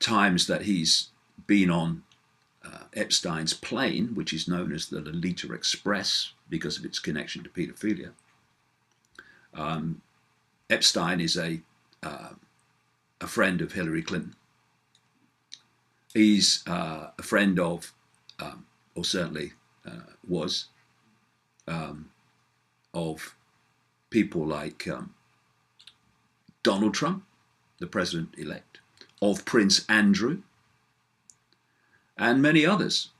times that he's been on Epstein's plane, which is known as the Lolita Express because of its connection to paedophilia. Epstein is a friend of Hillary Clinton. He's a friend of, or certainly was, of people like Donald Trump, the president-elect, of Prince Andrew, and many others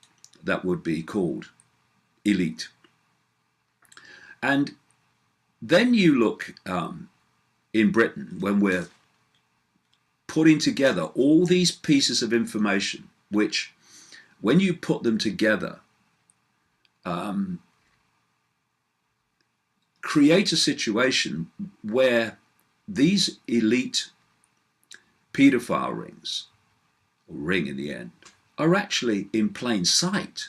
that would be called elite. And then you look in Britain, when we're putting together all these pieces of information, which, when you put them together, create a situation where these elite paedophile rings, or ring in the end, are actually in plain sight.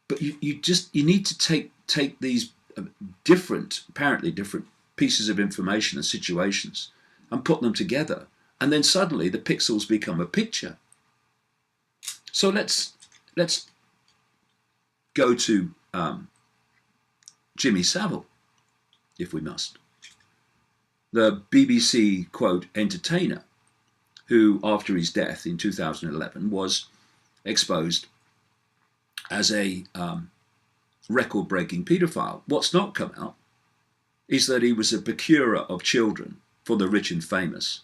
But you need to take these apparently different pieces of information and situations and put them together, and then suddenly the pixels become a picture. So let's go to Jimmy Savile, if we must, the BBC, quote, entertainer, who after his death in 2011 was exposed as a record-breaking paedophile. What's not come out is that he was a procurer of children for the rich and famous,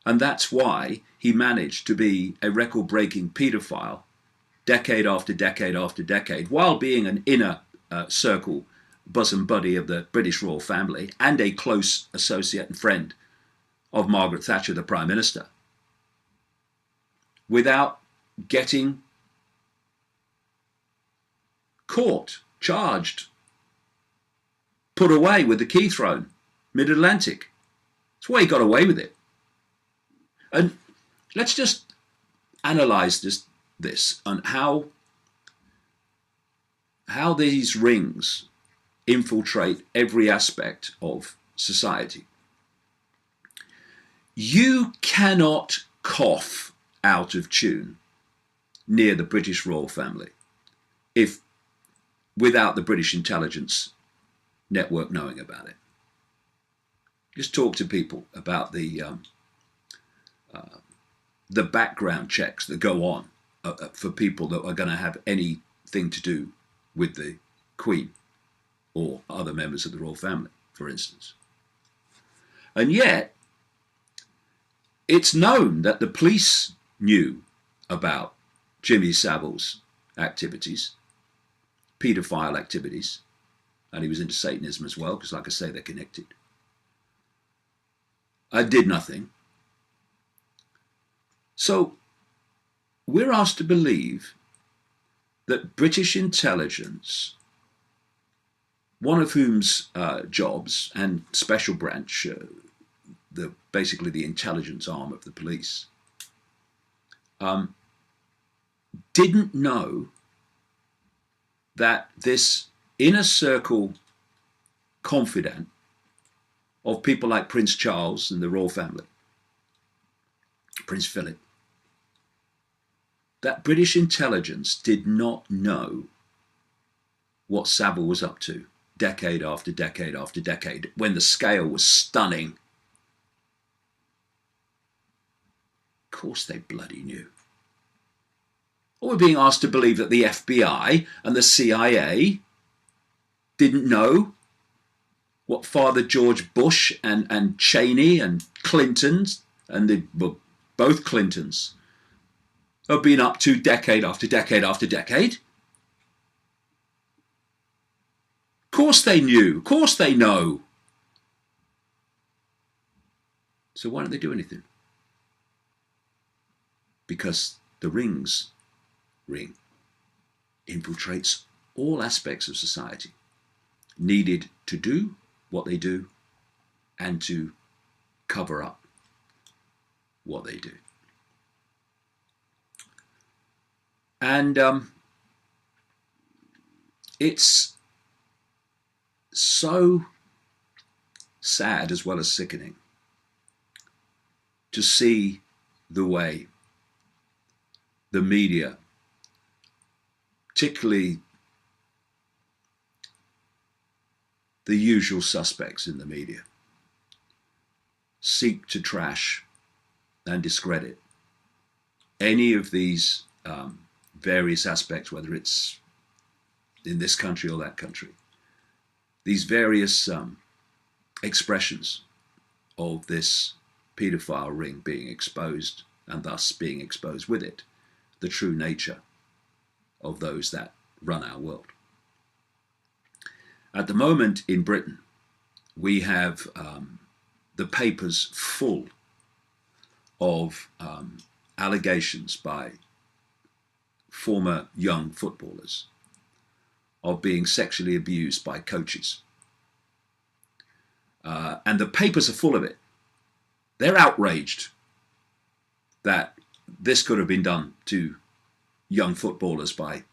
and that's why he managed to be a record-breaking paedophile decade after decade after decade, while being an inner circle bosom buddy of the British royal family and a close associate and friend of Margaret Thatcher, the Prime Minister, without getting caught, charged, put away with the key thrown mid-Atlantic. That's why he got away with it. And let's just analyze this and how these rings infiltrate every aspect of society. You cannot cough out of tune near the British royal family without the British intelligence network knowing about it. Just talk to people about the background checks that go on for people that are going to have anything to do with the Queen or other members of the royal family, for instance. And yet, it's known that the police knew about Jimmy Savile's activities, paedophile activities, and he was into Satanism as well, because like I say, they're connected. I did nothing. So we're asked to believe that British intelligence, one of whom's jobs and special branch, basically the intelligence arm of the police, didn't know that this inner circle confidant of people like Prince Charles and the royal family, Prince Philip, that British intelligence did not know what Savile was up to decade after decade after decade, when the scale was stunning. Of course they bloody knew. Or we're being asked to believe that the FBI and the CIA didn't know what Father George Bush and Cheney and Clintons, and both Clintons, have been up to decade after decade after decade. Of course they knew. Of course they know. So why don't they do anything? Because the ring infiltrates all aspects of society, needed to do what they do and to cover up what they do. And it's so sad as well as sickening to see the way the media, particularly the usual suspects in the media, seek to trash and discredit any of these various aspects, whether it's in this country or that country, these various expressions of this paedophile ring being exposed, and thus being exposed with it, the true nature of those that run our world. At the moment in Britain, we have the papers full of allegations by former young footballers of being sexually abused by coaches. And the papers are full of it. They're outraged that this could have been done to young footballers by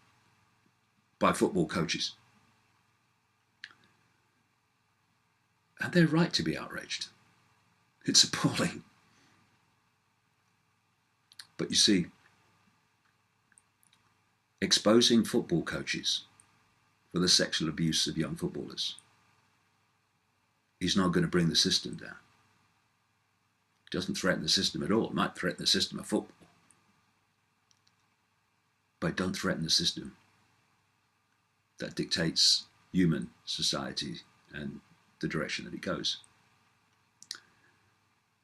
football coaches. And they're right to be outraged. It's appalling. But you see, exposing football coaches for the sexual abuse of young footballers is not going to bring the system down. It doesn't threaten the system at all. It might threaten the system of football. But don't threaten the system that dictates human society and the direction that it goes.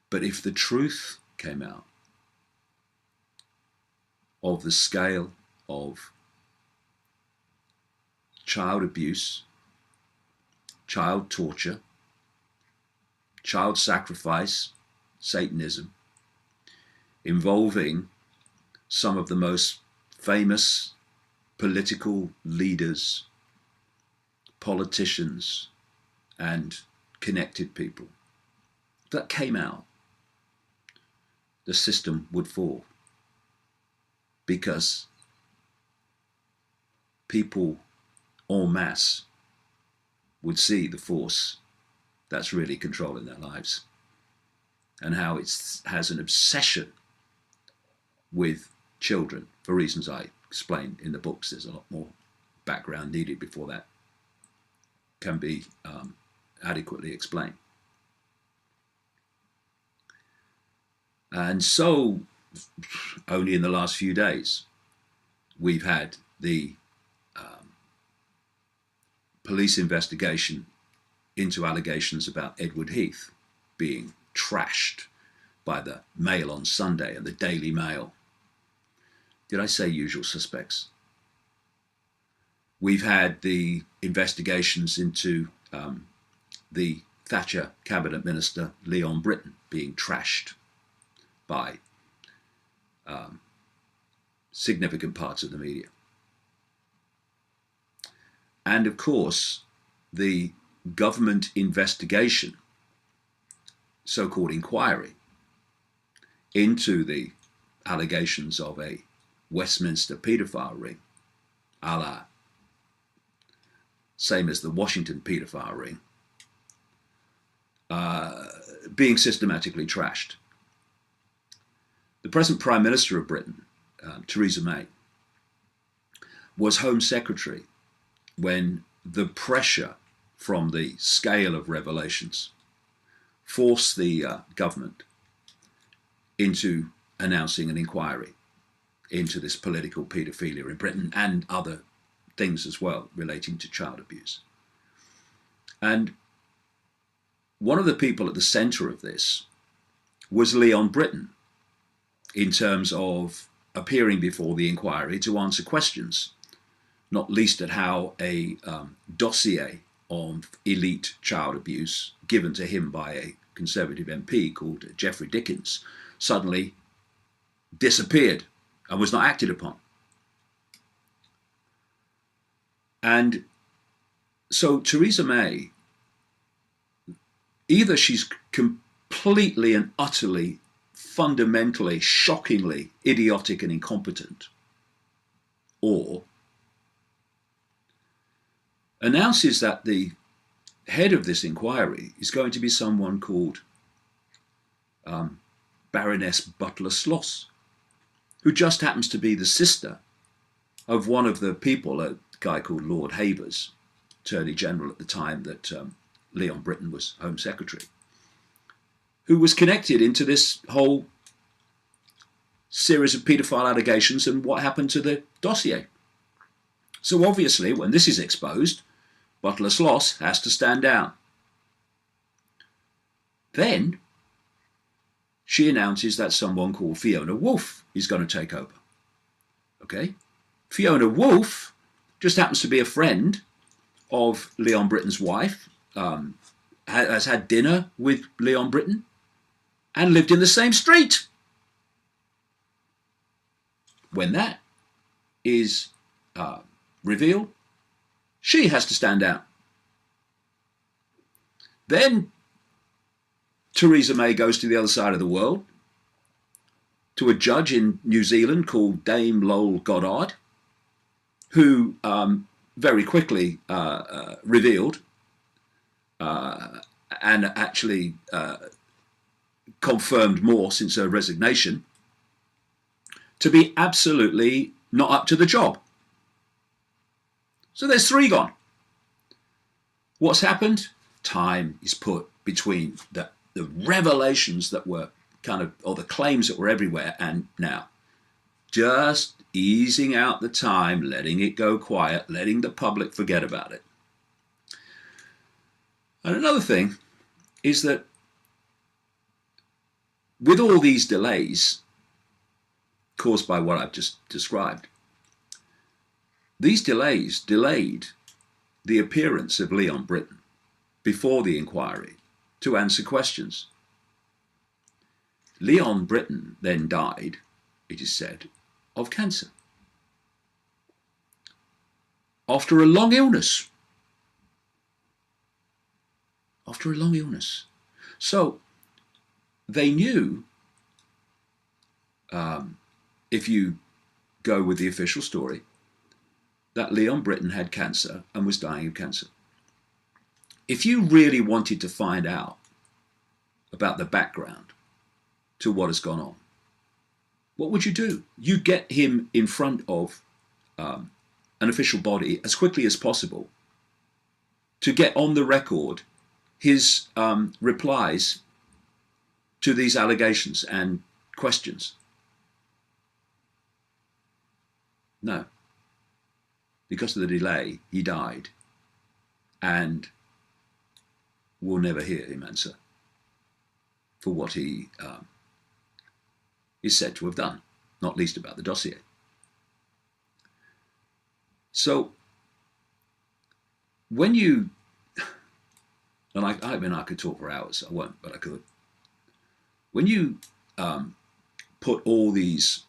But if the truth came out of the scale of child abuse, child torture, child sacrifice, Satanism, involving some of the most famous political leaders, politicians, and connected people, that came out, the system would fall. Because people en masse would see the force that's really controlling their lives, and how it has an obsession with children for reasons I explain in the books. There's a lot more background needed before that can be adequately explained. And so only in the last few days we've had the police investigation into allegations about Edward Heath being trashed by the Mail on Sunday and the Daily Mail. Did I say usual suspects? We've had the investigations into the Thatcher cabinet minister Leon Britton being trashed by significant parts of the media. And of course, the government investigation, so-called inquiry, into the allegations of a Westminster paedophile ring, a la same as the Washington paedophile ring, being systematically trashed. The present Prime Minister of Britain, Theresa May, was Home Secretary when the pressure from the scale of revelations forced the government into announcing an inquiry into this political paedophilia in Britain and other things as well relating to child abuse. And one of the people at the centre of this was Leon Britton, in terms of appearing before the inquiry to answer questions, not least at how a dossier on elite child abuse given to him by a Conservative MP called Geoffrey Dickens suddenly disappeared and was not acted upon. And so Theresa May, either she's completely and utterly, fundamentally, shockingly idiotic and incompetent, or announces that the head of this inquiry is going to be someone called Baroness Butler-Sloss, who just happens to be the sister of one of the people, a guy called Lord Havers, Attorney General at the time that Leon Brittan was Home Secretary, who was connected into this whole series of paedophile allegations and what happened to the dossier. So obviously, when this is exposed, Butler-Sloss has to stand down. Then she announces that someone called Fiona Woolf is going to take over. Okay? Fiona Woolf just happens to be a friend of Leon Brittan's wife, has had dinner with Leon Brittan, and lived in the same street. When that is revealed, she has to stand down. Then Theresa May goes to the other side of the world to a judge in New Zealand called Dame Lowell Goddard, who very quickly revealed and actually confirmed more since her resignation, to be absolutely not up to the job. So there's 3 gone. What's happened? Time is put between the revelations that were kind of, or the claims that were everywhere, and now. Just easing out the time, letting it go quiet, letting the public forget about it. And another thing is that with all these delays caused by what I've just described, these delays delayed the appearance of Leon Brittan before the inquiry to answer questions. Leon Brittan then died, it is said, of cancer after a long illness. After a long illness. So they knew, if you go with the official story, that Leon Brittan had cancer and was dying of cancer. If you really wanted to find out about the background to what has gone on, what would you do? You get him in front of an official body as quickly as possible to get on the record his replies to these allegations and questions. No. Because of the delay, he died, and we'll never hear him answer for what he is said to have done, not least about the dossier. So when you, and I mean, I could talk for hours, I won't, but I could. When you put all these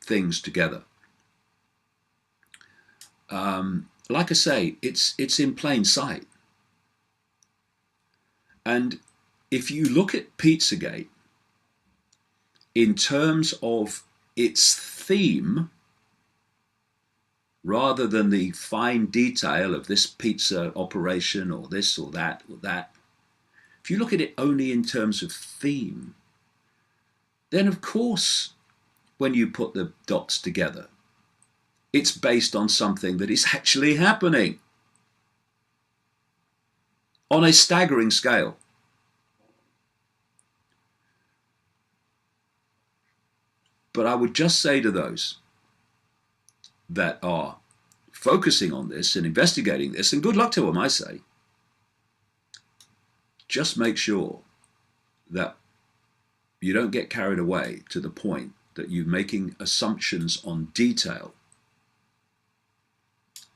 things together, like I say, it's in plain sight. And if you look at Pizzagate in terms of its theme, rather than the fine detail of this pizza operation or this or that, if you look at it only in terms of theme, then of course, when you put the dots together, it's based on something that is actually happening on a staggering scale. But I would just say to those that are focusing on this and investigating this, and good luck to them, I say, just make sure that you don't get carried away to the point that you're making assumptions on detail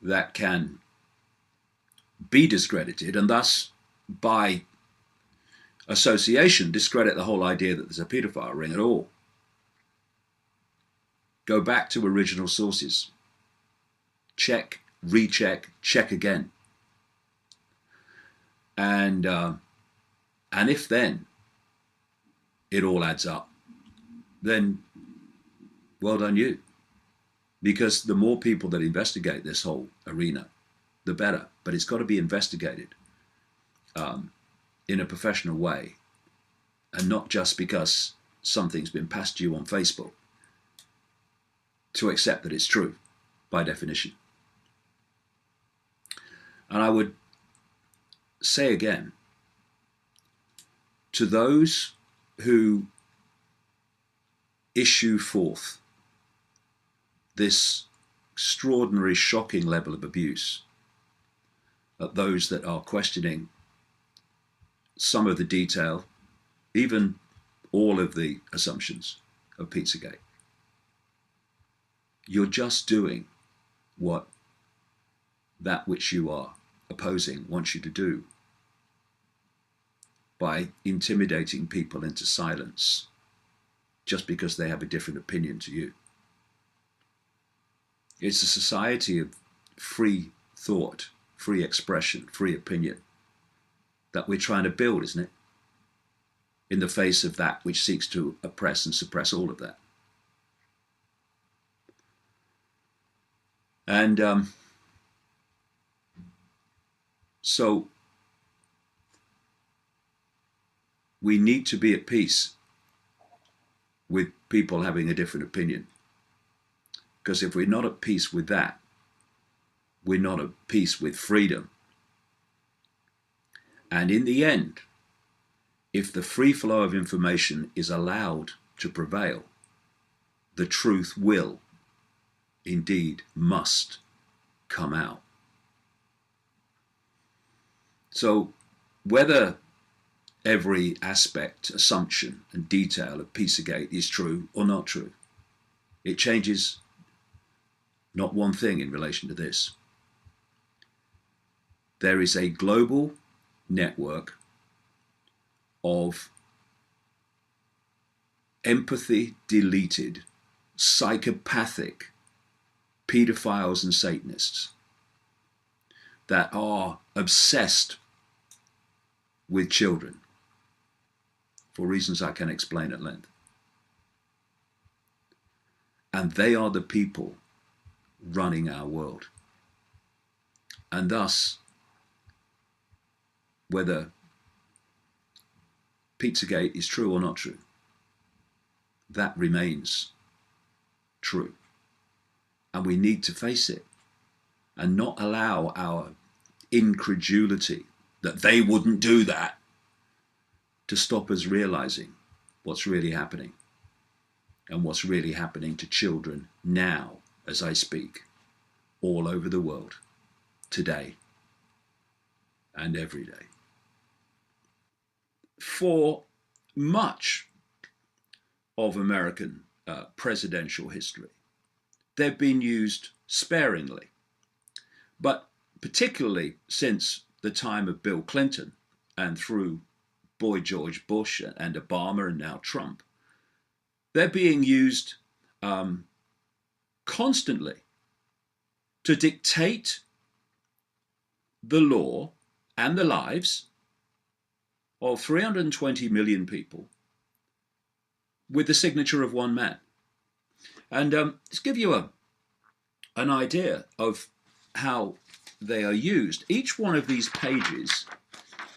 that can be discredited, and thus, by association, discredit the whole idea that there's a paedophile ring at all. Go back to original sources. Check, recheck, check again. And if then it all adds up, then well done you. Because the more people that investigate this whole arena, the better. But it's got to be investigated in a professional way, and not just because something's been passed to you on Facebook to accept that it's true by definition. And I would say again, to those who issue forth this extraordinary, shocking level of abuse at those that are questioning some of the detail, even all of the assumptions of Pizzagate, you're just doing what that which you are opposing wants you to do by intimidating people into silence just because they have a different opinion to you. It's a society of free thought, free expression, free opinion that we're trying to build, isn't it? In the face of that which seeks to oppress and suppress all of that. And so we need to be at peace with people having a different opinion. Because if we're not at peace with that, we're not at peace with freedom. And in the end, if the free flow of information is allowed to prevail, the truth will, indeed must, come out. So whether every aspect, assumption and detail of Pizzagate is true or not true, it changes not one thing in relation to this. There is a global network of empathy deleted, psychopathic pedophiles and Satanists that are obsessed with children for reasons I can explain at length. And they are the people running our world. And thus, whether Pizzagate is true or not true, that remains true. And we need to face it and not allow our incredulity that they wouldn't do that to stop us realizing what's really happening and what's really happening to children now as I speak all over the world today and every day. For much of American presidential history, they've been used sparingly, but particularly since the time of Bill Clinton and through Boy George Bush and Obama and now Trump, they're being used constantly to dictate the law and the lives of 320 million people with the signature of one man. And let's give you an idea of how they are used. Each one of these pages,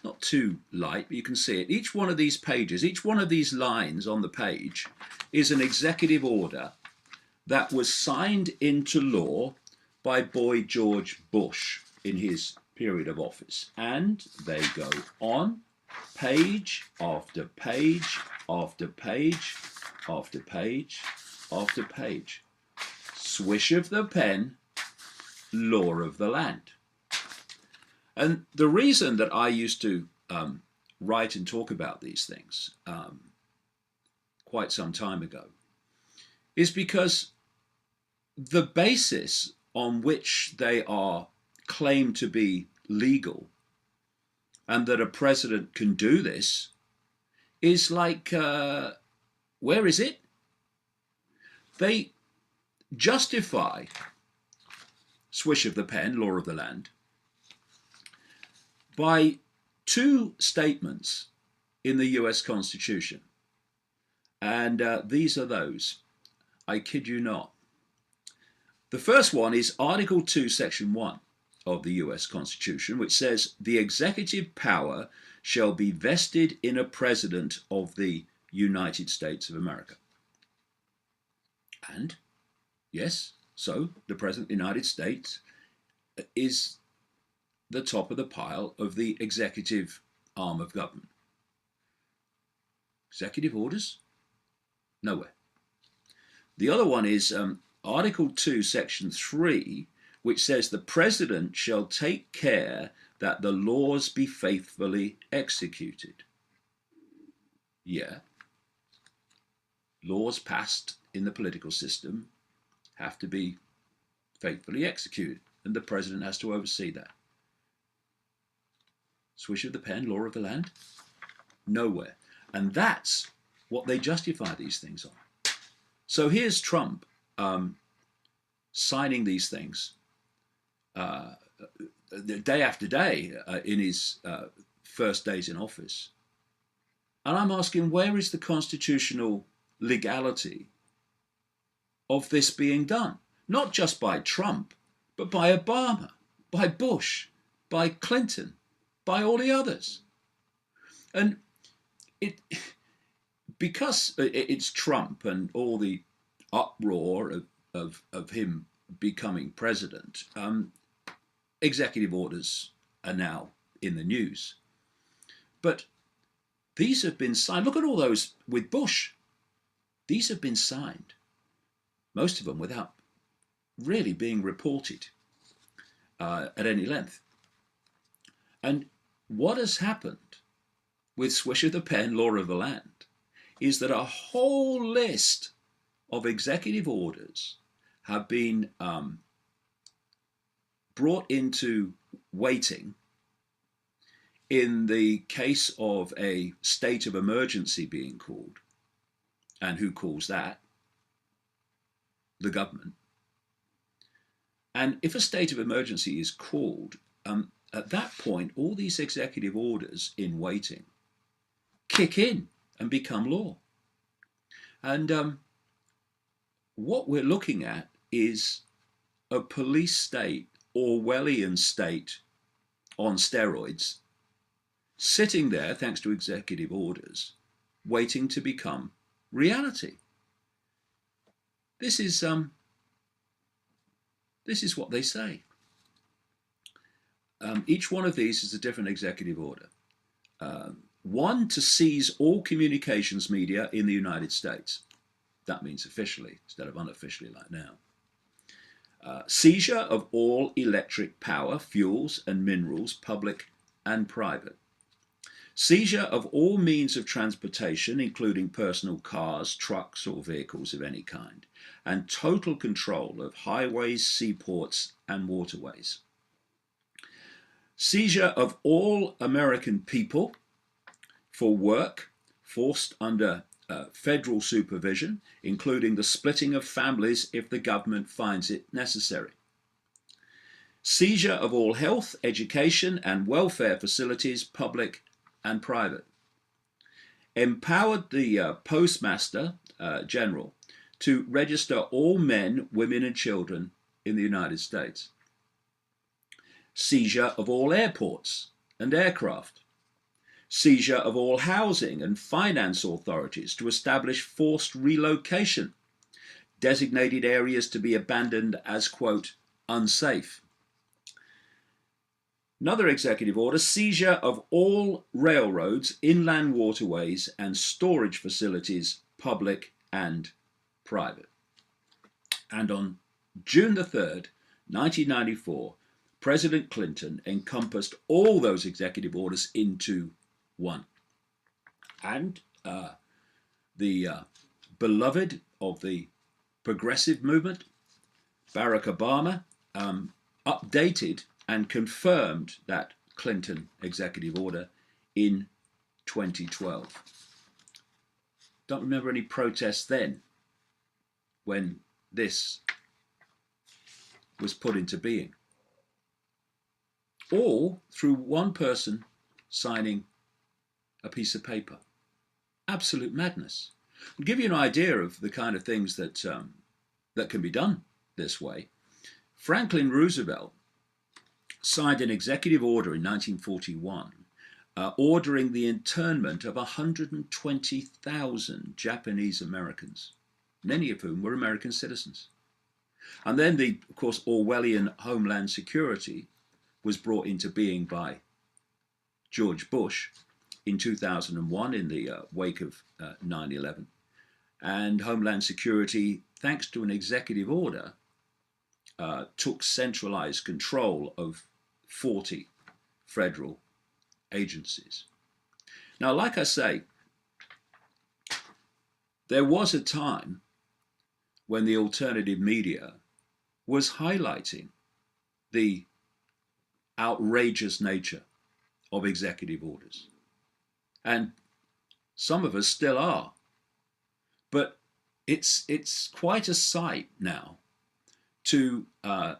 not too light, but you can see it. Each one of these pages, each one of these lines on the page is an executive order that was signed into law by Boy George Bush in his period of office. And they go on page after page after page after page after page. Swish of the pen, law of the land. And the reason that I used to write and talk about these things quite some time ago is because the basis on which they are claimed to be legal and that a president can do this is like, where is it? They justify swish of the pen, law of the land, by two statements in the US Constitution. And these are those. I kid you not. The first one is Article 2, Section 1 of the US Constitution, which says, the executive power shall be vested in a president of the United States of America. And yes, so the President of the United States is the top of the pile of the executive arm of government. Executive orders? Nowhere. The other one is Article 2, Section 3, which says the President shall take care that the laws be faithfully executed. Yeah. Laws passed in the political system have to be faithfully executed, and the President has to oversee that. Swish of the pen, law of the land? Nowhere. And that's what they justify these things on. So here's Trump signing these things day after day in his first days in office. And I'm asking, where is the constitutional legality of this being done? Not just by Trump, but by Obama, by Bush, by Clinton, by all the others. And because it's Trump and all the uproar of him becoming president, executive orders are now in the news. But these have been signed. Look at all those with Bush. These have been signed, most of them without really being reported at any length. And what has happened with swish of the pen, law of the land, is that a whole list of executive orders have been brought into waiting in the case of a state of emergency being called. And who calls that? The government. And if a state of emergency is called, at that point, all these executive orders in waiting kick in and become law. And what we're looking at is a police state, Orwellian state on steroids, sitting there, thanks to executive orders, waiting to become reality. This is what they say. Each one of these is a different executive order. One, to seize all communications media in the United States. That means officially instead of unofficially like now. Seizure of all electric power, fuels and minerals, public and private. Seizure of all means of transportation, including personal cars, trucks or vehicles of any kind. And total control of highways, seaports and waterways. Seizure of all American people for work forced under federal supervision, including the splitting of families if the government finds it necessary. Seizure of all health, education and welfare facilities, public and private. Empowered the Postmaster General to register all men, women and children in the United States. Seizure of all airports and aircraft. Seizure of all housing and finance authorities to establish forced relocation, designated areas to be abandoned as, quote, unsafe. Another executive order, seizure of all railroads, inland waterways and storage facilities, public and private. And on June the 3rd, 1994, President Clinton encompassed all those executive orders into one. And the beloved of the progressive movement, Barack Obama, updated and confirmed that Clinton executive order in 2012. Don't remember any protests then when this was put into being. All through one person signing a piece of paper. Absolute madness. I'll give you an idea of the kind of things that that can be done this way. Franklin Roosevelt signed an executive order in 1941 ordering the internment of 120,000 Japanese Americans, many of whom were American citizens. And then of course, Orwellian Homeland Security was brought into being by George Bush in 2001 in the wake of 9/11. And Homeland Security, thanks to an executive order, took centralized control of 40 federal agencies. Now, like I say, there was a time when the alternative media was highlighting the outrageous nature of executive orders. And some of us still are. But it's quite a sight now to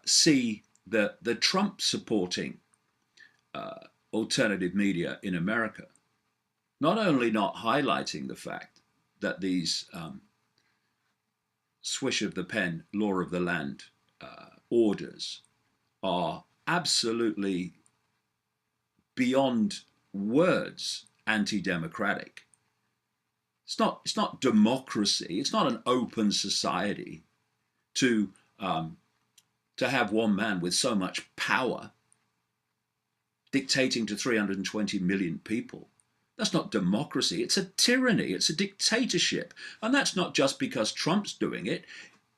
see the Trump supporting alternative media in America not only not highlighting the fact that these swish of the pen, law of the land orders are absolutely beyond words anti-democratic. It's not democracy. It's not an open society to have one man with so much power dictating to 320 million people. That's not democracy. It's a tyranny. It's a dictatorship. And that's not just because Trump's doing it.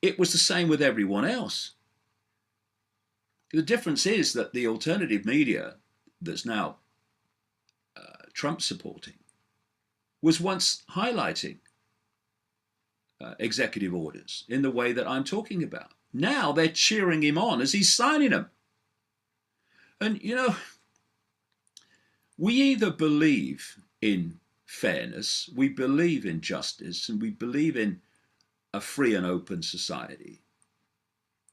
It was the same with everyone else. The difference is that the alternative media that's now Trump supporting was once highlighting executive orders in the way that I'm talking about. Now they're cheering him on as he's signing them. And, you know, we either believe in fairness, we believe in justice, and we believe in a free and open society,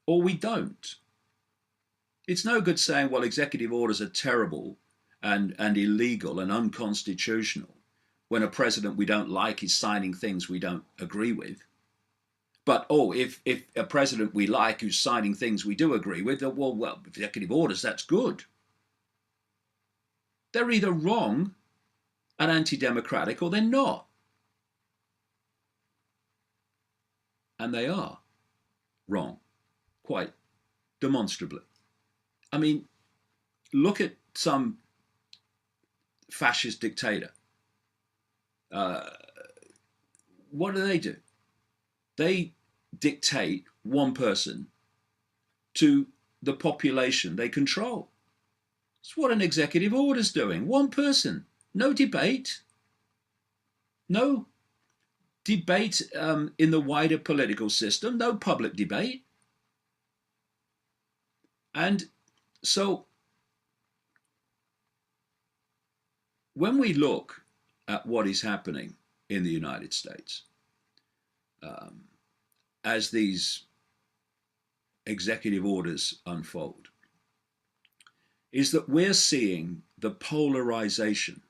or we don't. It's no good saying, well, executive orders are terrible and illegal and unconstitutional when a president we don't like is signing things we don't agree with. But, if a president we like who's signing things we do agree with, well, executive orders, that's good. They're either wrong and anti-democratic or they're not. And they are wrong, quite demonstrably. I mean, look at some fascist dictator. What do? They dictate one person to the population they control. It's what an executive order's doing. One person, no debate. No debate in the wider political system, no public debate. And so when we look at what is happening in the United States, as these executive orders unfold, is that we're seeing the polarization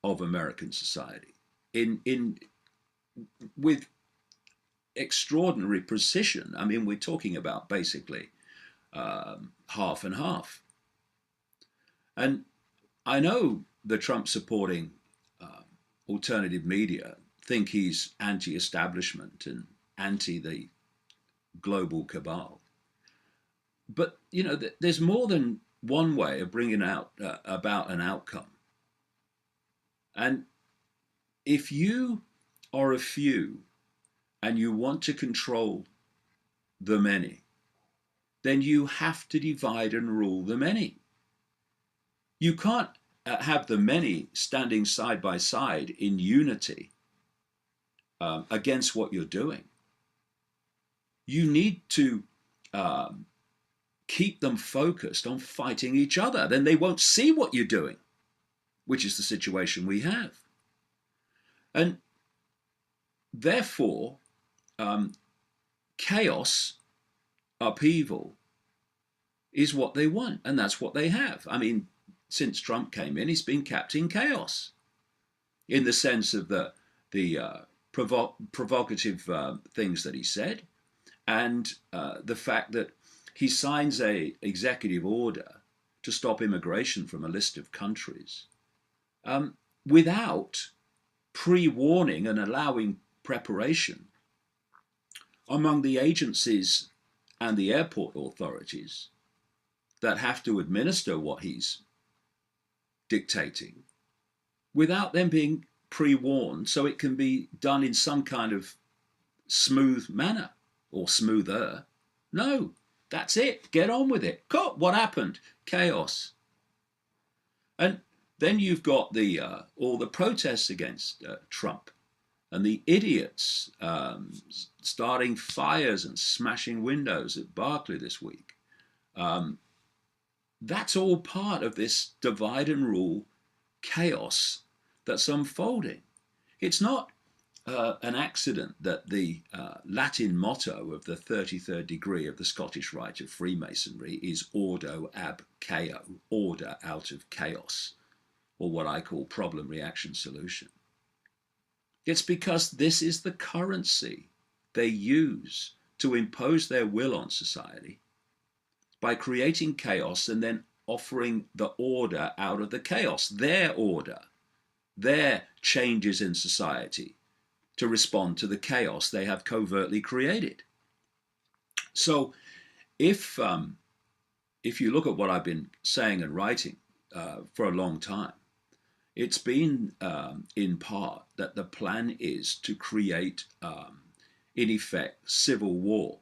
of American society with extraordinary precision. I mean, we're talking about basically half and half. And I know the Trump supporting alternative media think he's anti-establishment and anti the global cabal. But, you know, there's more than one way of bringing out about an outcome. And if you are a few and you want to control the many, then you have to divide and rule the many. You can't have the many standing side by side in unity against what you're doing. You need to keep them focused on fighting each other. Then they won't see what you're doing, which is the situation we have. And therefore, chaos, upheaval, is what they want, and that's what they have. I mean, since Trump came in, he's been capped in chaos, in the sense of the provocative things that he said, and the fact that he signs a executive order to stop immigration from a list of countries without pre-warning and allowing preparation among the agencies and the airport authorities that have to administer what he's dictating, without them being pre-warned so it can be done in some kind of smooth manner or smoother. No, that's it. Get on with it. Cut. What happened? Chaos. And then you've got the all the protests against Trump and the idiots starting fires and smashing windows at Barclay this week. That's all part of this divide and rule chaos that's unfolding. It's not an accident that the Latin motto of the 33rd degree of the Scottish Rite of Freemasonry is Ordo ab Chao, order out of chaos, or what I call problem, reaction, solution. It's because this is the currency they use to impose their will on society by creating chaos and then offering the order out of the chaos, their order, their changes in society to respond to the chaos they have covertly created. So if you look at what I've been saying and writing for a long time, it's been in part that the plan is to create, in effect, civil war,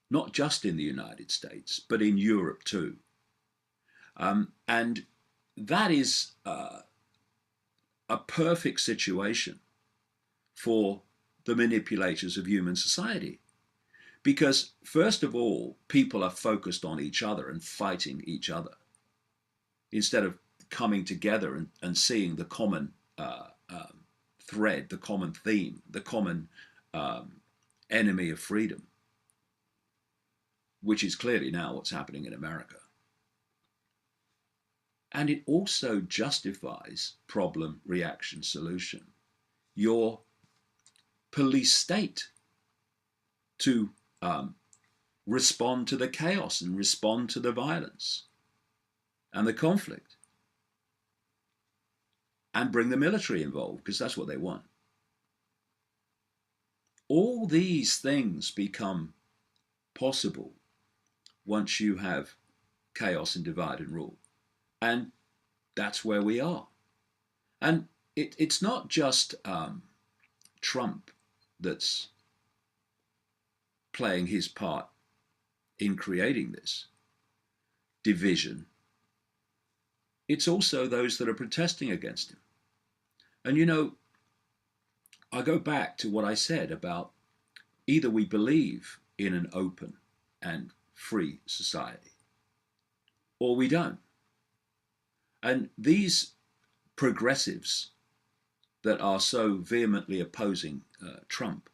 not just in the United States, but in Europe too. And that is a perfect situation for the manipulators of human society. Because, first of all, people are focused on each other and fighting each other instead of coming together and seeing the common thread, the common theme, the common enemy of freedom, which is clearly now what's happening in America. And it also justifies problem, reaction, solution. Your police state to respond to the chaos and respond to the violence and the conflict and bring the military involved because that's what they want. All these things become possible once you have chaos and divide and rule. And that's where we are. And it's not just Trump that's playing his part in creating this division. It's also those that are protesting against him. And you know, I go back to what I said about either we believe in an open and free society or we don't. And these progressives that are so vehemently opposing Trump,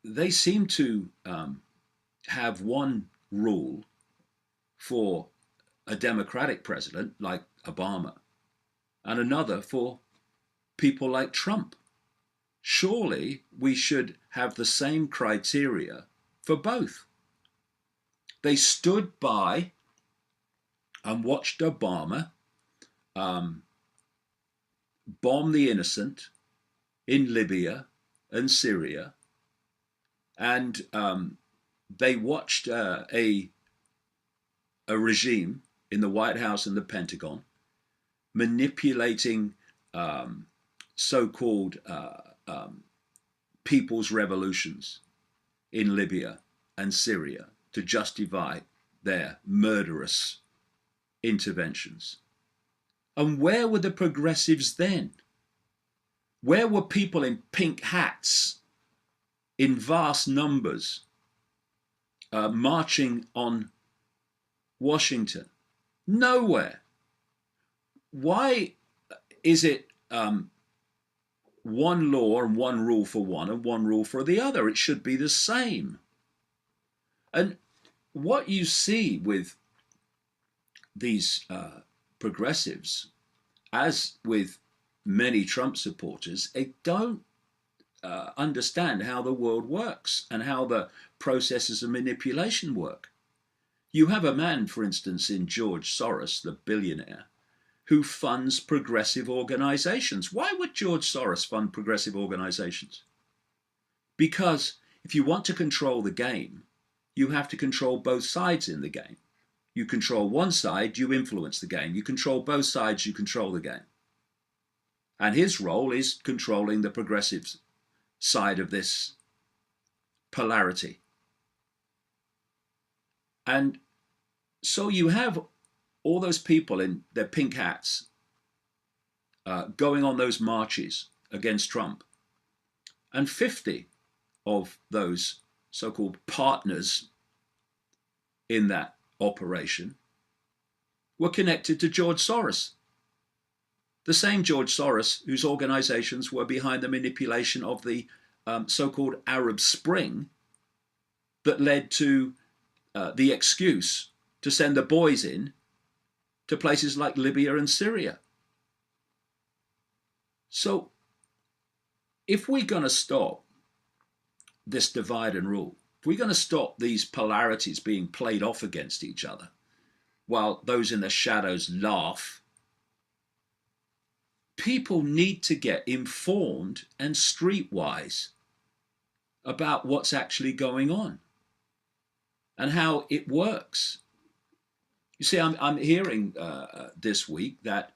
they seem to have one rule for a Democratic president like Obama and another for people like Trump. Surely we should have the same criteria for both. They stood by and watched Obama bomb the innocent in Libya and Syria, and they watched a regime in the White House and the Pentagon manipulating so-called people's revolutions in Libya and Syria to justify their murderous interventions. And where were the progressives then? Where were people in pink hats in vast numbers marching on Washington? Nowhere. Why is it one law and one rule for one and one rule for the other? It should be the same. And what you see with these progressives, as with many Trump supporters, they don't understand how the world works and how the processes of manipulation work. You have a man, for instance, in George Soros, the billionaire, who funds progressive organizations. Why would George Soros fund progressive organizations? Because if you want to control the game, you have to control both sides in the game. You control one side, you influence the game. You control both sides, you control the game. And his role is controlling the progressive side of this polarity. And so you have all those people in their pink hats going on those marches against Trump. And 50 of those so-called partners in that operation were connected to George Soros. The same George Soros whose organizations were behind the manipulation of the so-called Arab Spring that led to the excuse to send the boys in to places like Libya and Syria. So if we're going to stop this divide and rule, if we're going to stop these polarities being played off against each other, while those in the shadows laugh, people need to get informed and streetwise about what's actually going on and how it works. You see, I'm hearing this week that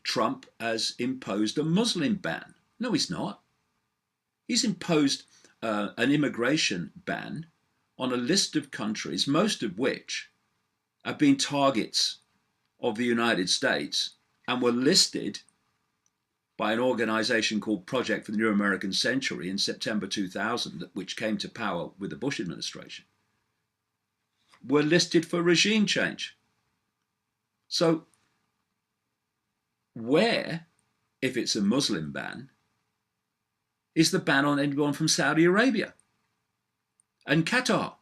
Trump has imposed a Muslim ban. No, he's not. He's imposed an immigration ban on a list of countries, most of which have been targets of the United States and were listed by an organization called Project for the New American Century in September 2000, which came to power with the Bush administration, were listed for regime change. So where, if it's a Muslim ban, is the ban on anyone from Saudi Arabia and Qatar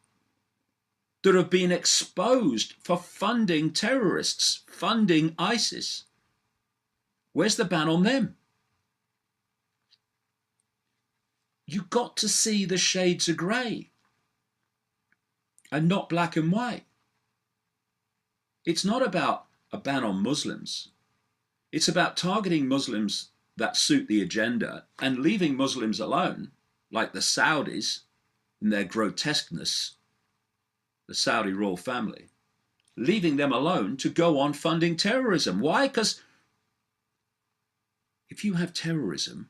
that have been exposed for funding terrorists, funding ISIS? Where's the ban on them? You've got to see the shades of grey and not black and white. It's not about a ban on Muslims. It's about targeting Muslims that suit the agenda and leaving Muslims alone, like the Saudis in their grotesqueness, the Saudi royal family, leaving them alone to go on funding terrorism. Why? Because if you have terrorism,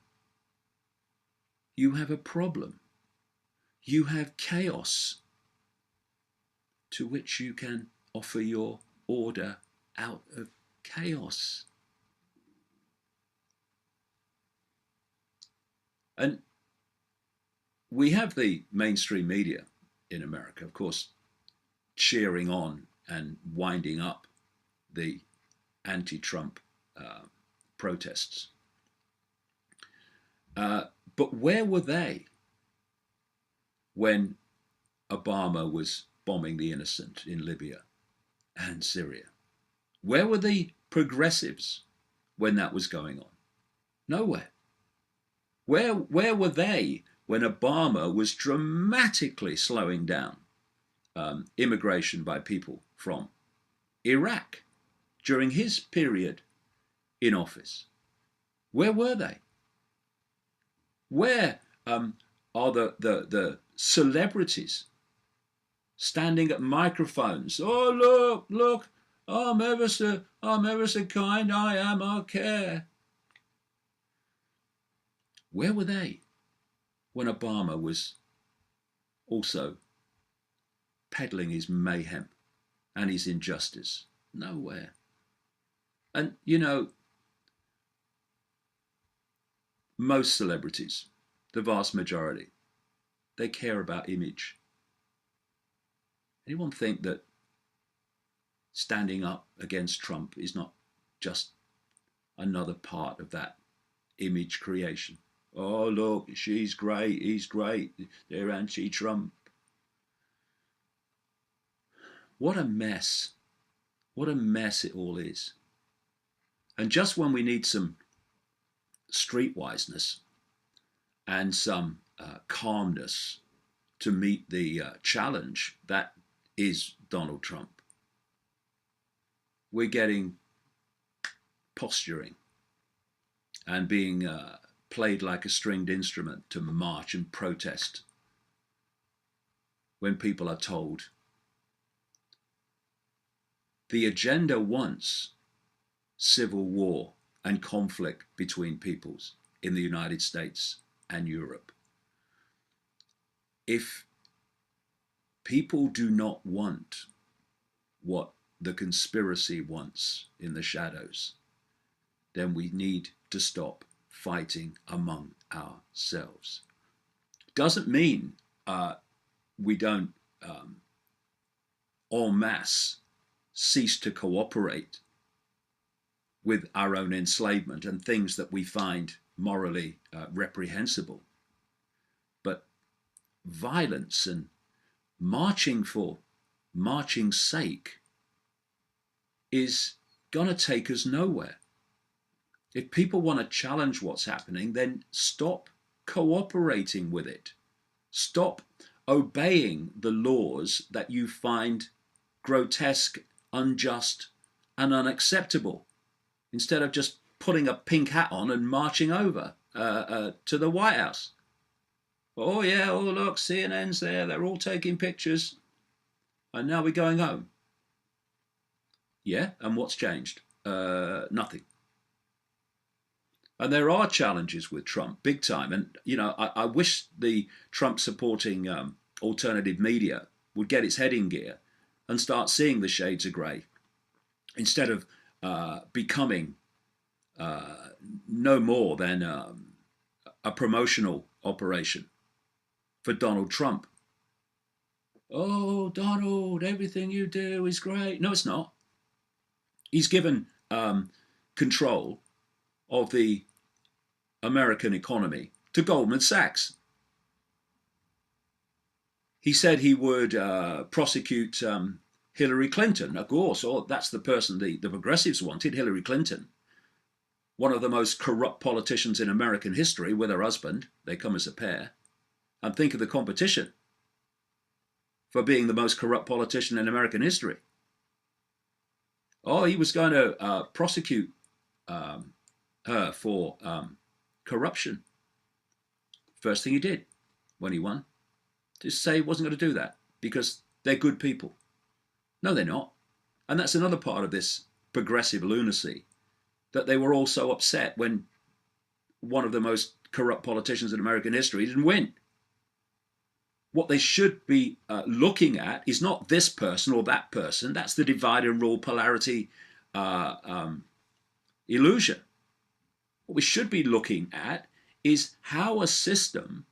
you have a problem. You have chaos to which you can offer your order out of chaos. And we have the mainstream media in America, of course, cheering on and winding up the anti-Trump protests. But where were they when Obama was bombing the innocent in Libya and Syria? Where were the progressives when that was going on? Nowhere. Where were they when Obama was dramatically slowing down immigration by people from Iraq during his period in office? Where were they? Where are the celebrities standing at microphones? Oh, look, I'm ever so kind, I am, I care. Where were they when Obama was also peddling his mayhem and his injustice? Nowhere. And, you know, most celebrities, the vast majority, they care about image. Anyone think that standing up against Trump is not just another part of that image creation? Oh, look, she's great, he's great, they're anti-Trump. What a mess. What a mess it all is. And just when we need some streetwiseness and some calmness to meet the challenge that is Donald Trump, we're getting posturing and being played like a stringed instrument to march and protest when people are told the agenda wants civil war and conflict between peoples in the United States and Europe. If people do not want what the conspiracy wants in the shadows, then we need to stop fighting among ourselves. Doesn't mean we don't en masse cease to cooperate with our own enslavement and things that we find morally reprehensible. But violence and marching for marching's sake is going to take us nowhere. If people want to challenge what's happening, then stop cooperating with it. Stop obeying the laws that you find grotesque, unjust, and unacceptable, instead of just putting a pink hat on and marching over to the White House. Oh yeah, oh look, CNN's there, they're all taking pictures, and now we're going home. Yeah, and what's changed? Nothing. And there are challenges with Trump, big time. And, you know, I wish the Trump-supporting alternative media would get its head in gear and start seeing the shades of grey, instead of becoming no more than a promotional operation for Donald Trump. Oh, Donald, everything you do is great. No, it's not. He's given control of the American economy to Goldman Sachs. He said he would prosecute Hillary Clinton. Of course, that's the person the progressives wanted, Hillary Clinton. One of the most corrupt politicians in American history, with her husband. They come as a pair. And think of the competition for being the most corrupt politician in American history. Oh, he was going to prosecute her for corruption. First thing he did when he won, just say he wasn't going to do that because they're good people. No, they're not. And that's another part of this progressive lunacy, that they were all so upset when one of the most corrupt politicians in American history didn't win. What they should be looking at is not this person or that person. That's the divide and rule polarity illusion. What we should be looking at is how a system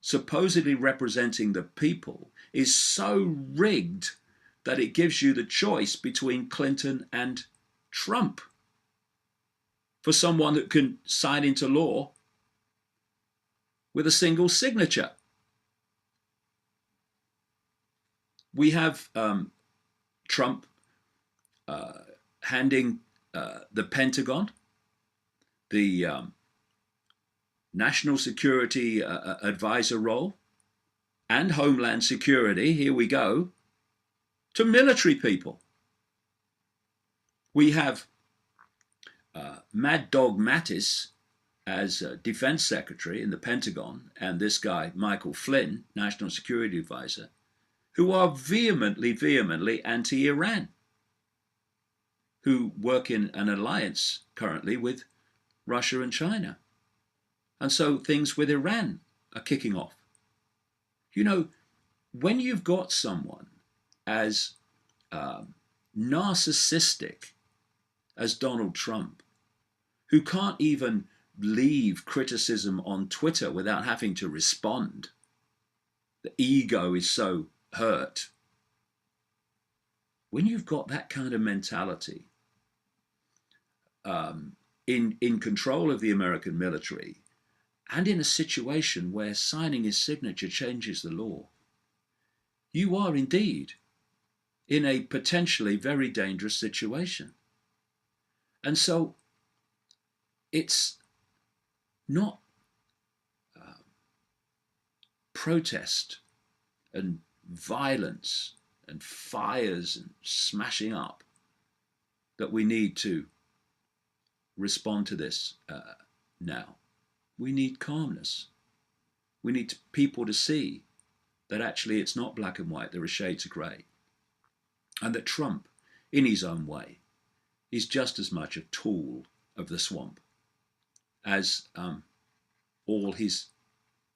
supposedly representing the people is so rigged that it gives you the choice between Clinton and Trump for someone that can sign into law with a single signature. We have Trump handing the Pentagon, the National Security Advisor role, and Homeland Security, here we go, to military people. We have Mad Dog Mattis as Defense Secretary in the Pentagon, and this guy, Michael Flynn, National Security Advisor, who are vehemently anti-Iran, who work in an alliance currently with Russia and China. And so things with Iran are kicking off. You know, when you've got someone as narcissistic as Donald Trump, who can't even leave criticism on Twitter without having to respond, the ego is so hurt. When you've got that kind of mentality in control of the American military, and in a situation where signing his signature changes the law, you are indeed in a potentially very dangerous situation. And so it's not protest and violence and fires and smashing up that we need to respond to this now. We need calmness. We need people to see that actually it's not black and white, there are shades of grey. And that Trump, in his own way, is just as much a tool of the swamp as all his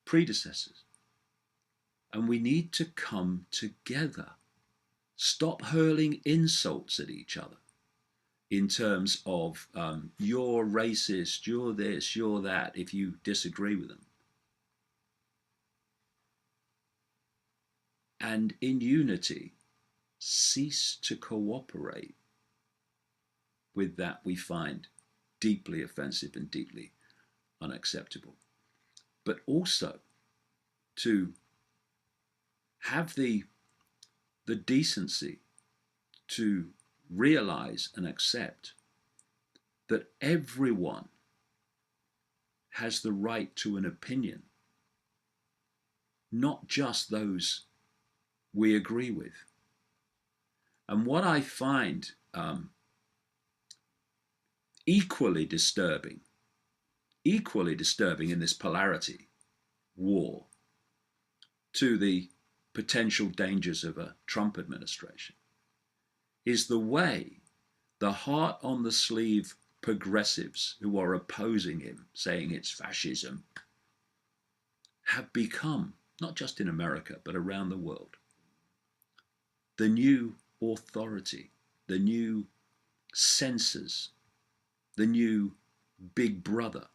predecessors. And we need to come together. Stop hurling insults at each other in terms of you're racist, you're this, you're that, if you disagree with them. And in unity, cease to cooperate with that we find deeply offensive and deeply unacceptable. But also to have the decency to realize and accept that everyone has the right to an opinion, not just those we agree with. And what I find equally disturbing in this polarity war to the potential dangers of a Trump administration is the way the heart on the sleeve progressives who are opposing him, saying it's fascism, have become, not just in America, but around the world, the new authority, the new censors, the new big brother,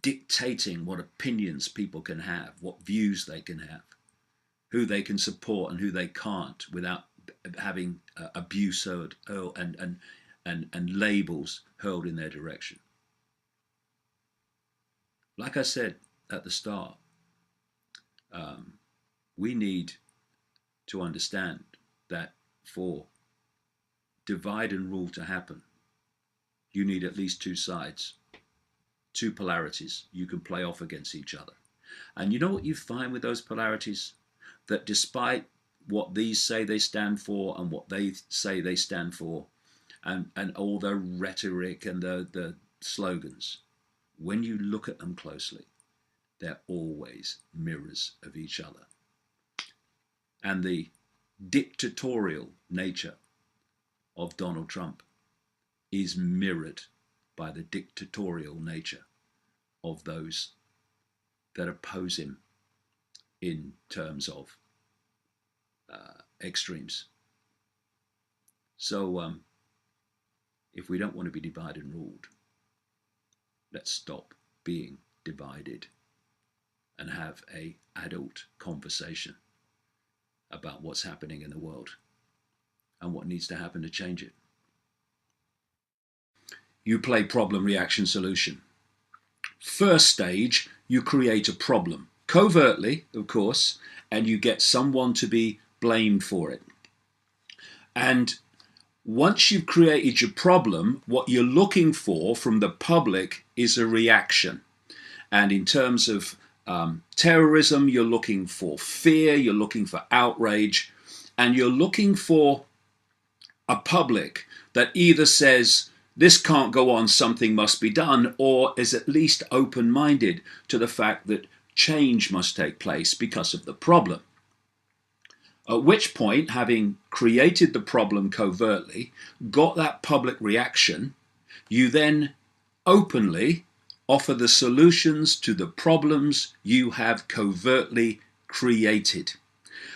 dictating what opinions people can have, what views they can have, who they can support and who they can't without having abuse and labels hurled in their direction. Like I said at the start, we need to understand that for divide and rule to happen, you need at least two sides, two polarities you can play off against each other. And you know what you find with those polarities? That despite what these say they stand for and what they say they stand for, and all the rhetoric and the slogans, when you look at them closely, they're always mirrors of each other. And the dictatorial nature of Donald Trump is mirrored by the dictatorial nature of those that oppose him in terms of extremes. So if we don't want to be divided and ruled, let's stop being divided and have an adult conversation about what's happening in the world and what needs to happen to change it. You play problem, reaction, solution. First stage, you create a problem, covertly, of course, and you get someone to be blamed for it. And once you've created your problem, what you're looking for from the public is a reaction. And in terms of terrorism, you're looking for fear, you're looking for outrage, and you're looking for a public that either says, this can't go on, something must be done, or is at least open-minded to the fact that change must take place because of the problem. At which point, having created the problem covertly, got that public reaction, you then openly offer the solutions to the problems you have covertly created.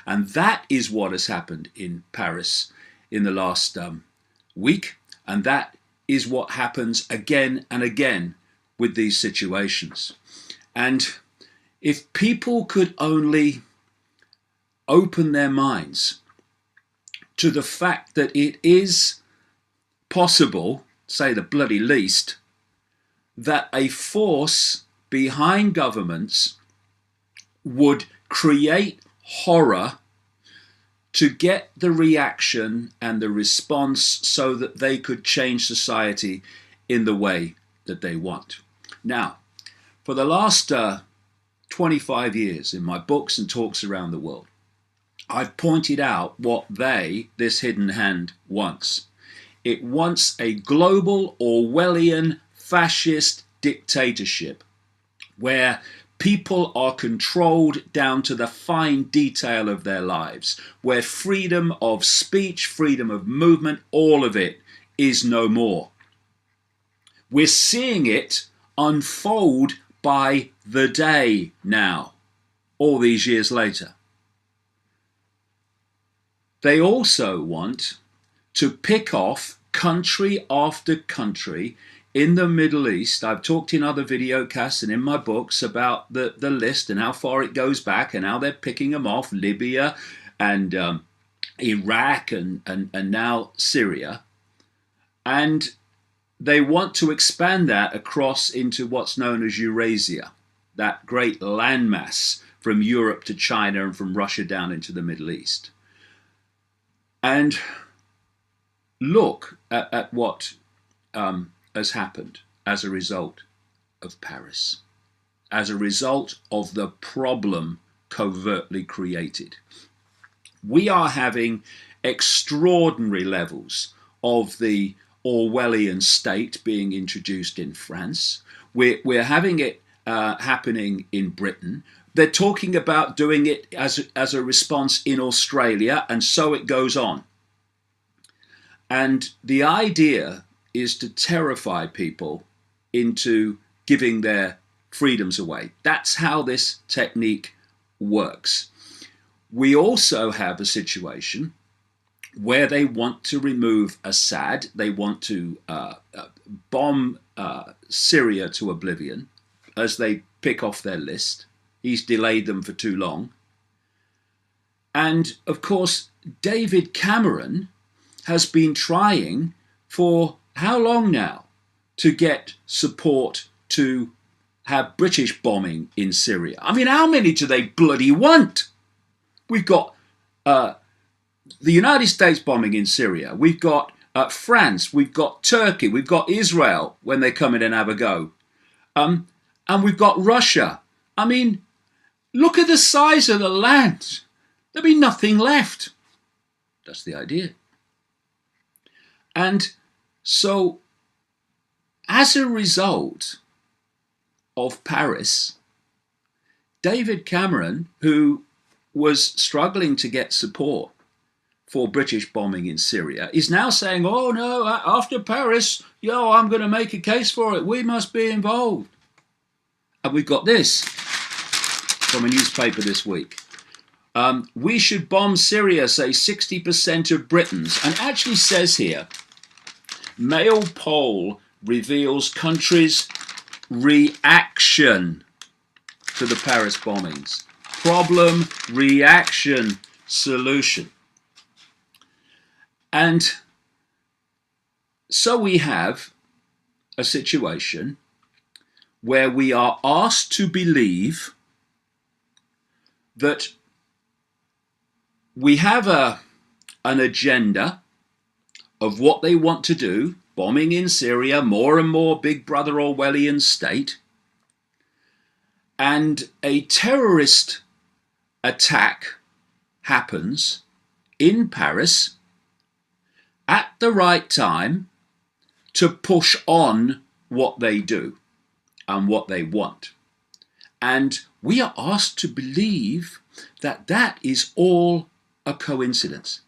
And that is what has happened in Paris in the last week, and that is what happens again and again with these situations. And if people could only open their minds to the fact that it is possible, say the bloody least, that a force behind governments would create horror to get the reaction and the response so that they could change society in the way that they want. Now, for the last 25 years in my books and talks around the world, I've pointed out what this hidden hand wants. It wants a global Orwellian fascist dictatorship where people are controlled down to the fine detail of their lives, where freedom of speech, freedom of movement, all of it is no more. We're seeing it unfold by the day now, all these years later. They also want to pick off country after country in the Middle East. I've talked in other videocasts and in my books about the list and how far it goes back and how they're picking them off. Libya and Iraq and now Syria. And they want to expand that across into what's known as Eurasia, that great landmass from Europe to China and from Russia down into the Middle East. And look at what has happened as a result of Paris, as a result of the problem covertly created. We are having extraordinary levels of the Orwellian state being introduced in France. We're having it happening in Britain. They're talking about doing it as a response in Australia, and so it goes on. And the idea is to terrify people into giving their freedoms away. That's how this technique works. We also have a situation where they want to remove Assad. They want to bomb Syria to oblivion as they pick off their list. He's delayed them for too long. And of course, David Cameron has been trying for how long now to get support to have British bombing in Syria. I mean, how many do they bloody want? We've got the United States bombing in Syria. We've got France. We've got Turkey. We've got Israel when they come in and have a go. And we've got Russia. I mean, look at the size of the land. There'll be nothing left. That's the idea. And so, as a result of Paris, David Cameron, who was struggling to get support for British bombing in Syria, is now saying, oh no, after Paris, I'm going to make a case for it. We must be involved. And we've got this from a newspaper this week. We should bomb Syria, say 60% of Britons. And actually says here, Mail poll reveals country's reaction to the Paris bombings. Problem, reaction, solution. And so we have a situation where we are asked to believe that we have an agenda of what they want to do, bombing in Syria, more and more Big Brother Orwellian state, and a terrorist attack happens in Paris at the right time to push on what they do and what they want. And we are asked to believe that that is all a coincidence.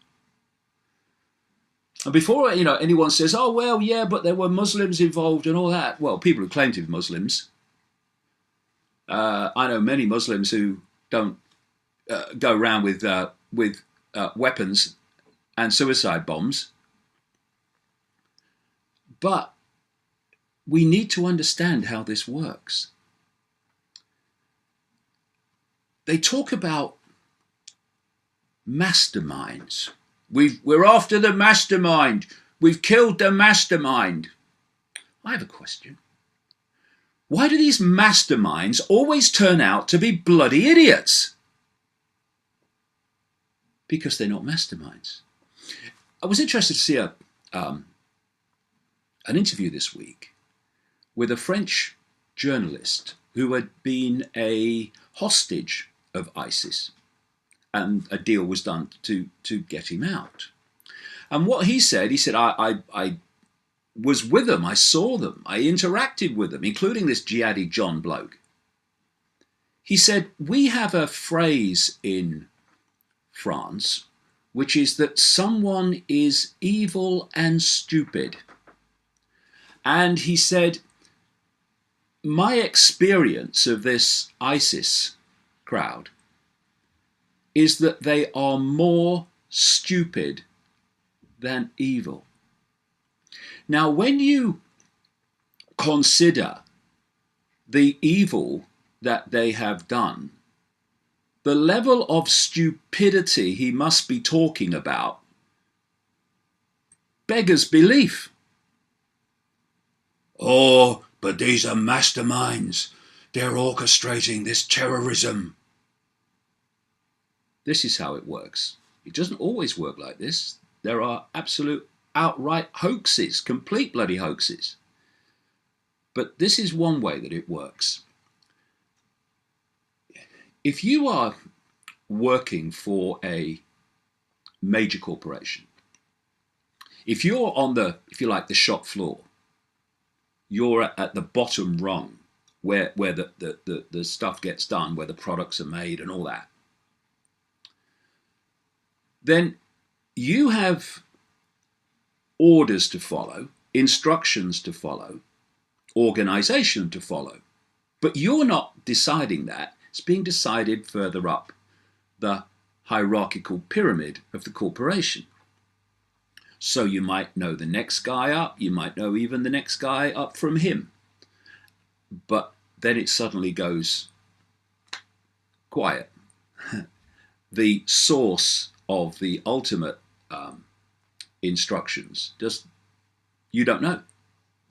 And before anyone says, oh, well, yeah, but there were Muslims involved and all that. Well, people who claim to be Muslims. I know many Muslims who don't go around with weapons and suicide bombs. But we need to understand how this works. They talk about masterminds. We're after the mastermind. We've killed the mastermind. I have a question. Why do these masterminds always turn out to be bloody idiots? Because they're not masterminds. I was interested to see an interview this week with a French journalist who had been a hostage of ISIS, and a deal was done to get him out. And what he said, I was with them, I saw them, I interacted with them, including this Jihadi John bloke. He said, we have a phrase in France, which is that someone is evil and stupid. And he said, my experience of this ISIS crowd is that they are more stupid than evil. Now, when you consider the evil that they have done, the level of stupidity he must be talking about beggars belief. Oh, but these are masterminds. They're orchestrating this terrorism. This is how it works. It doesn't always work like this. There are absolute outright hoaxes, complete bloody hoaxes. But this is one way that it works. If you are working for a major corporation, if you're on the, if you like, the shop floor, you're at the bottom rung where the stuff gets done, where the products are made and all that, then you have orders to follow, instructions to follow, organization to follow. But you're not deciding that. It's being decided further up the hierarchical pyramid of the corporation. So you might know the next guy up, you might know even the next guy up from him. But then it suddenly goes quiet. The source of the ultimate instructions, just, you don't know.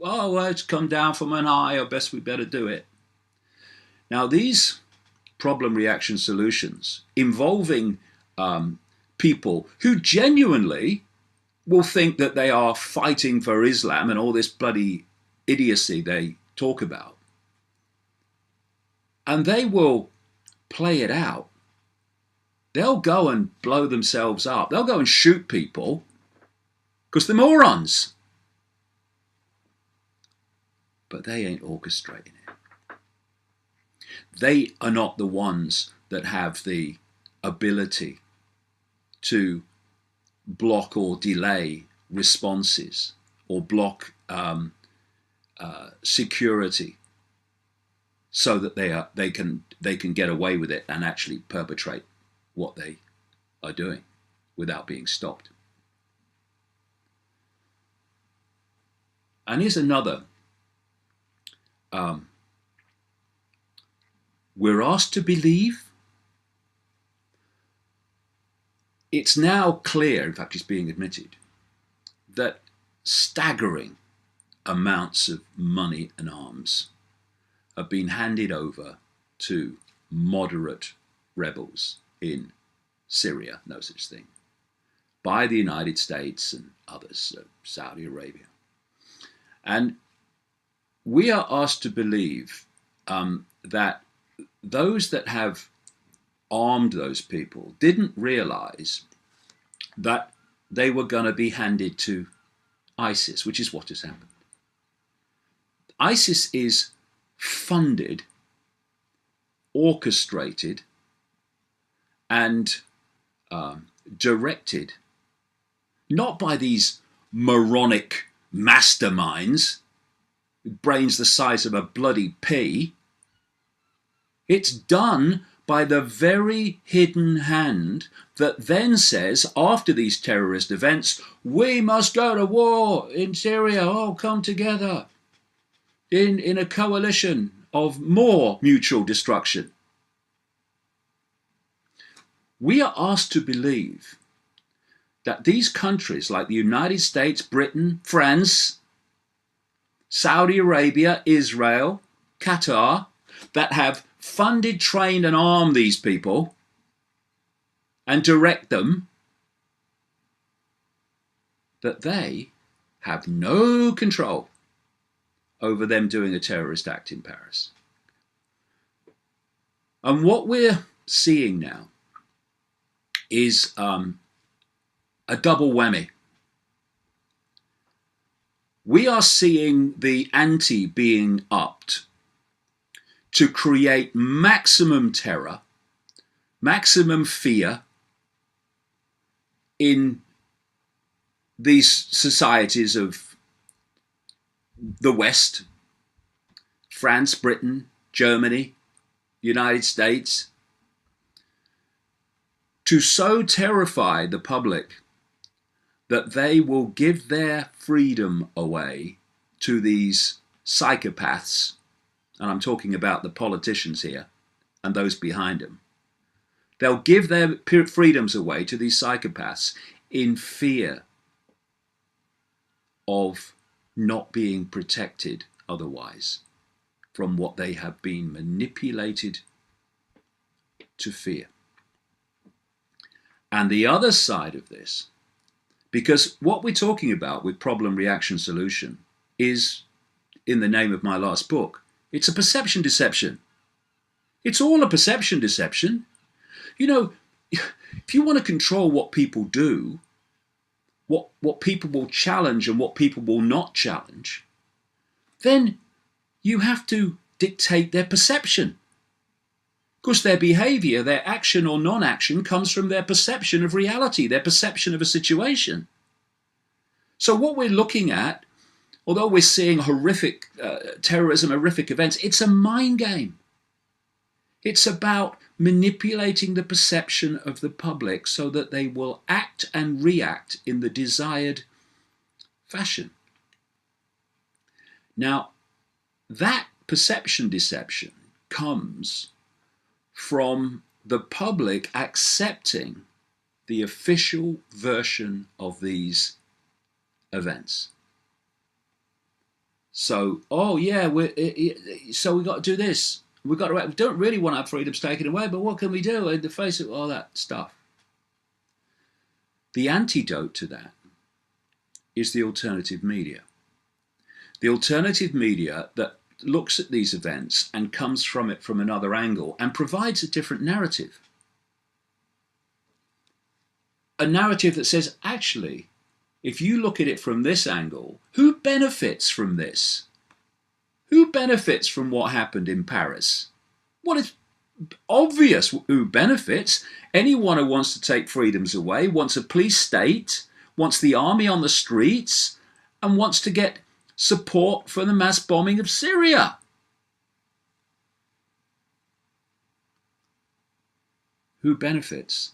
Oh, well, it's come down from on high, I guess we better do it. Now, these problem reaction solutions involving people who genuinely will think that they are fighting for Islam and all this bloody idiocy they talk about, and they will play it out. They'll go and blow themselves up. They'll go and shoot people because they're morons. But they ain't orchestrating it. They are not the ones that have the ability to block or delay responses or block security so that they can get away with it and actually perpetrate what they are doing without being stopped. And here's another. We're asked to believe. It's now clear, in fact it's being admitted, that staggering amounts of money and arms have been handed over to moderate rebels in Syria, no such thing, by the United States and others, Saudi Arabia. And we are asked to believe that those that have armed those people didn't realize that they were going to be handed to ISIS, which is what has happened. ISIS is funded, orchestrated, and directed not by these moronic masterminds, brains the size of a bloody pea. It's done by the very hidden hand that then says, after these terrorist events, we must go to war in Syria, oh, come together in a coalition of more mutual destruction. We are asked to believe that these countries like the United States, Britain, France, Saudi Arabia, Israel, Qatar, that have funded, trained and armed these people and direct them, that they have no control over them doing a terrorist act in Paris. And what we're seeing now is a double whammy. We are seeing the ante being upped to create maximum terror, maximum fear in these societies of the West, France, Britain, Germany, United States, to so terrify the public that they will give their freedom away to these psychopaths, and I'm talking about the politicians here and those behind them. They'll give their freedoms away to these psychopaths in fear of not being protected otherwise from what they have been manipulated to fear. And the other side of this, because what we're talking about with problem, reaction, solution is, in the name of my last book, it's a perception deception. It's all a perception deception. You know, if you want to control what people do, what people will challenge and what people will not challenge, then you have to dictate their perception. Because their behavior, their action or non-action comes from their perception of reality, their perception of a situation. So what we're looking at, although we're seeing horrific terrorism, horrific events, it's a mind game. It's about manipulating the perception of the public so that they will act and react in the desired fashion. Now, that perception deception comes from the public accepting the official version of these events. So, oh yeah, so we got to do this. We don't really want our freedoms taken away, but what can we do in the face of all that stuff? The antidote to that is the alternative media. The alternative media that looks at these events and comes from it from another angle and provides a different narrative. A narrative that says, actually, if you look at it from this angle, who benefits from this? Who benefits from what happened in Paris? Well, it's obvious who benefits. Anyone who wants to take freedoms away, wants a police state, wants the army on the streets, and wants to get support for the mass bombing of Syria. Who benefits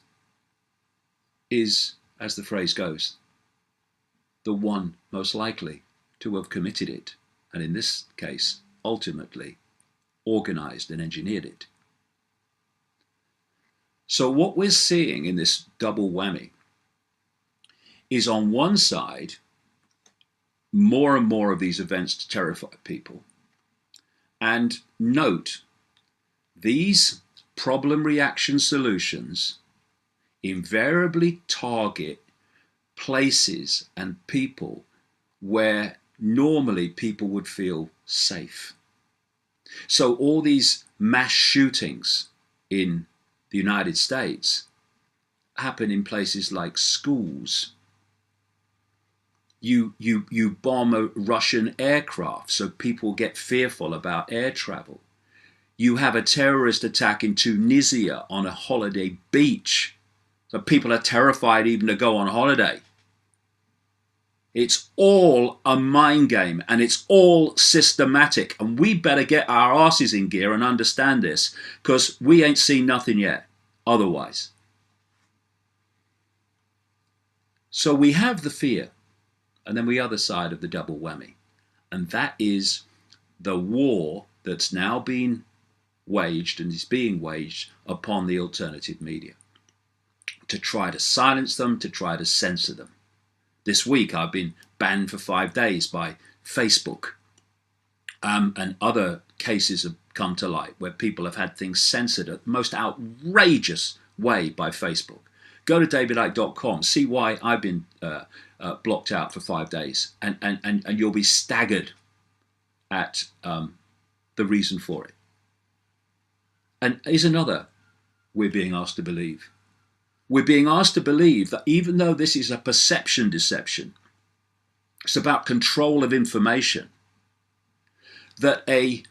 is, as the phrase goes, the one most likely to have committed it, and in this case, ultimately, organized and engineered it. So what we're seeing in this double whammy is, on one side, more and more of these events to terrify people. And note, these problem reaction solutions invariably target places and people where normally people would feel safe. So all these mass shootings in the United States happen in places like schools. You bomb a Russian aircraft, so people get fearful about air travel. You have a terrorist attack in Tunisia on a holiday beach, so people are terrified even to go on holiday. It's all a mind game, and it's all systematic, and we better get our asses in gear and understand this, because we ain't seen nothing yet otherwise. So we have the fear, and then the other side of the double whammy, and that is the war that's now been waged and is being waged upon the alternative media to try to silence them, to try to censor them. This week I've been banned for 5 days by Facebook, and other cases have come to light where people have had things censored at the most outrageous way by Facebook. Go to davidicke.com, see why I've been blocked out for 5 days, and you'll be staggered at the reason for it. And here's another we're being asked to believe. We're being asked to believe that even though this is a perception deception, It's about control of information. That a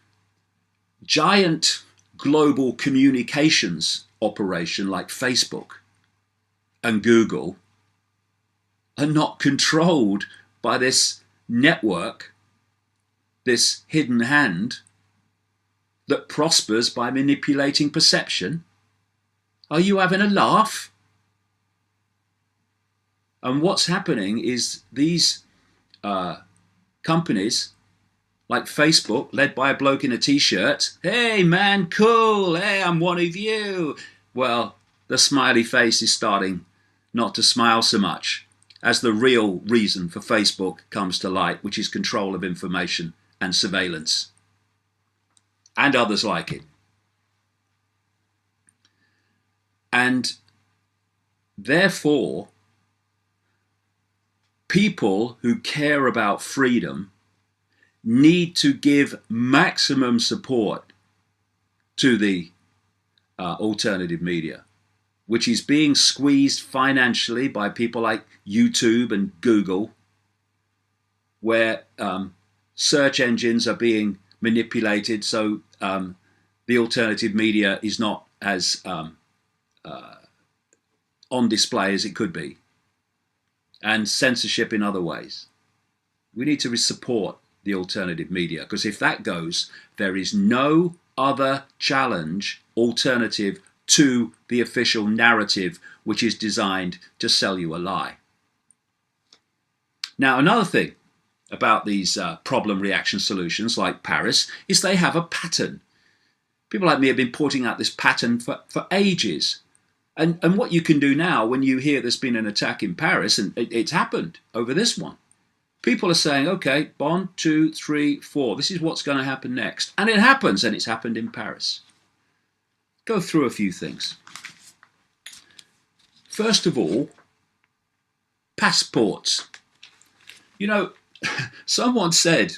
giant global communications operation like Facebook and Google are not controlled by this network, this hidden hand that prospers by manipulating perception. Are you having a laugh? And what's happening is these companies like Facebook, led by a bloke in a t-shirt, hey man, cool, hey, I'm one of you. Well, the smiley face is starting not to smile so much as the real reason for Facebook comes to light, which is control of information and surveillance, and others like it. And therefore, people who care about freedom need to give maximum support to the alternative media, which is being squeezed financially by people like YouTube and Google, where search engines are being manipulated so the alternative media is not as on display as it could be, and censorship in other ways. We need to support the alternative media, because if that goes, there is no other challenge alternative to the official narrative, which is designed to sell you a lie. Now, another thing about these problem reaction solutions like Paris is they have a pattern. People like me have been pointing out this pattern for ages. And what you can do now when you hear there's been an attack in Paris, and it's happened over this one, people are saying, okay, 1, 2, 3, 4, this is what's going to happen next. And it happens, and it's happened in Paris. Go through a few things. First of all, passports. You know, someone said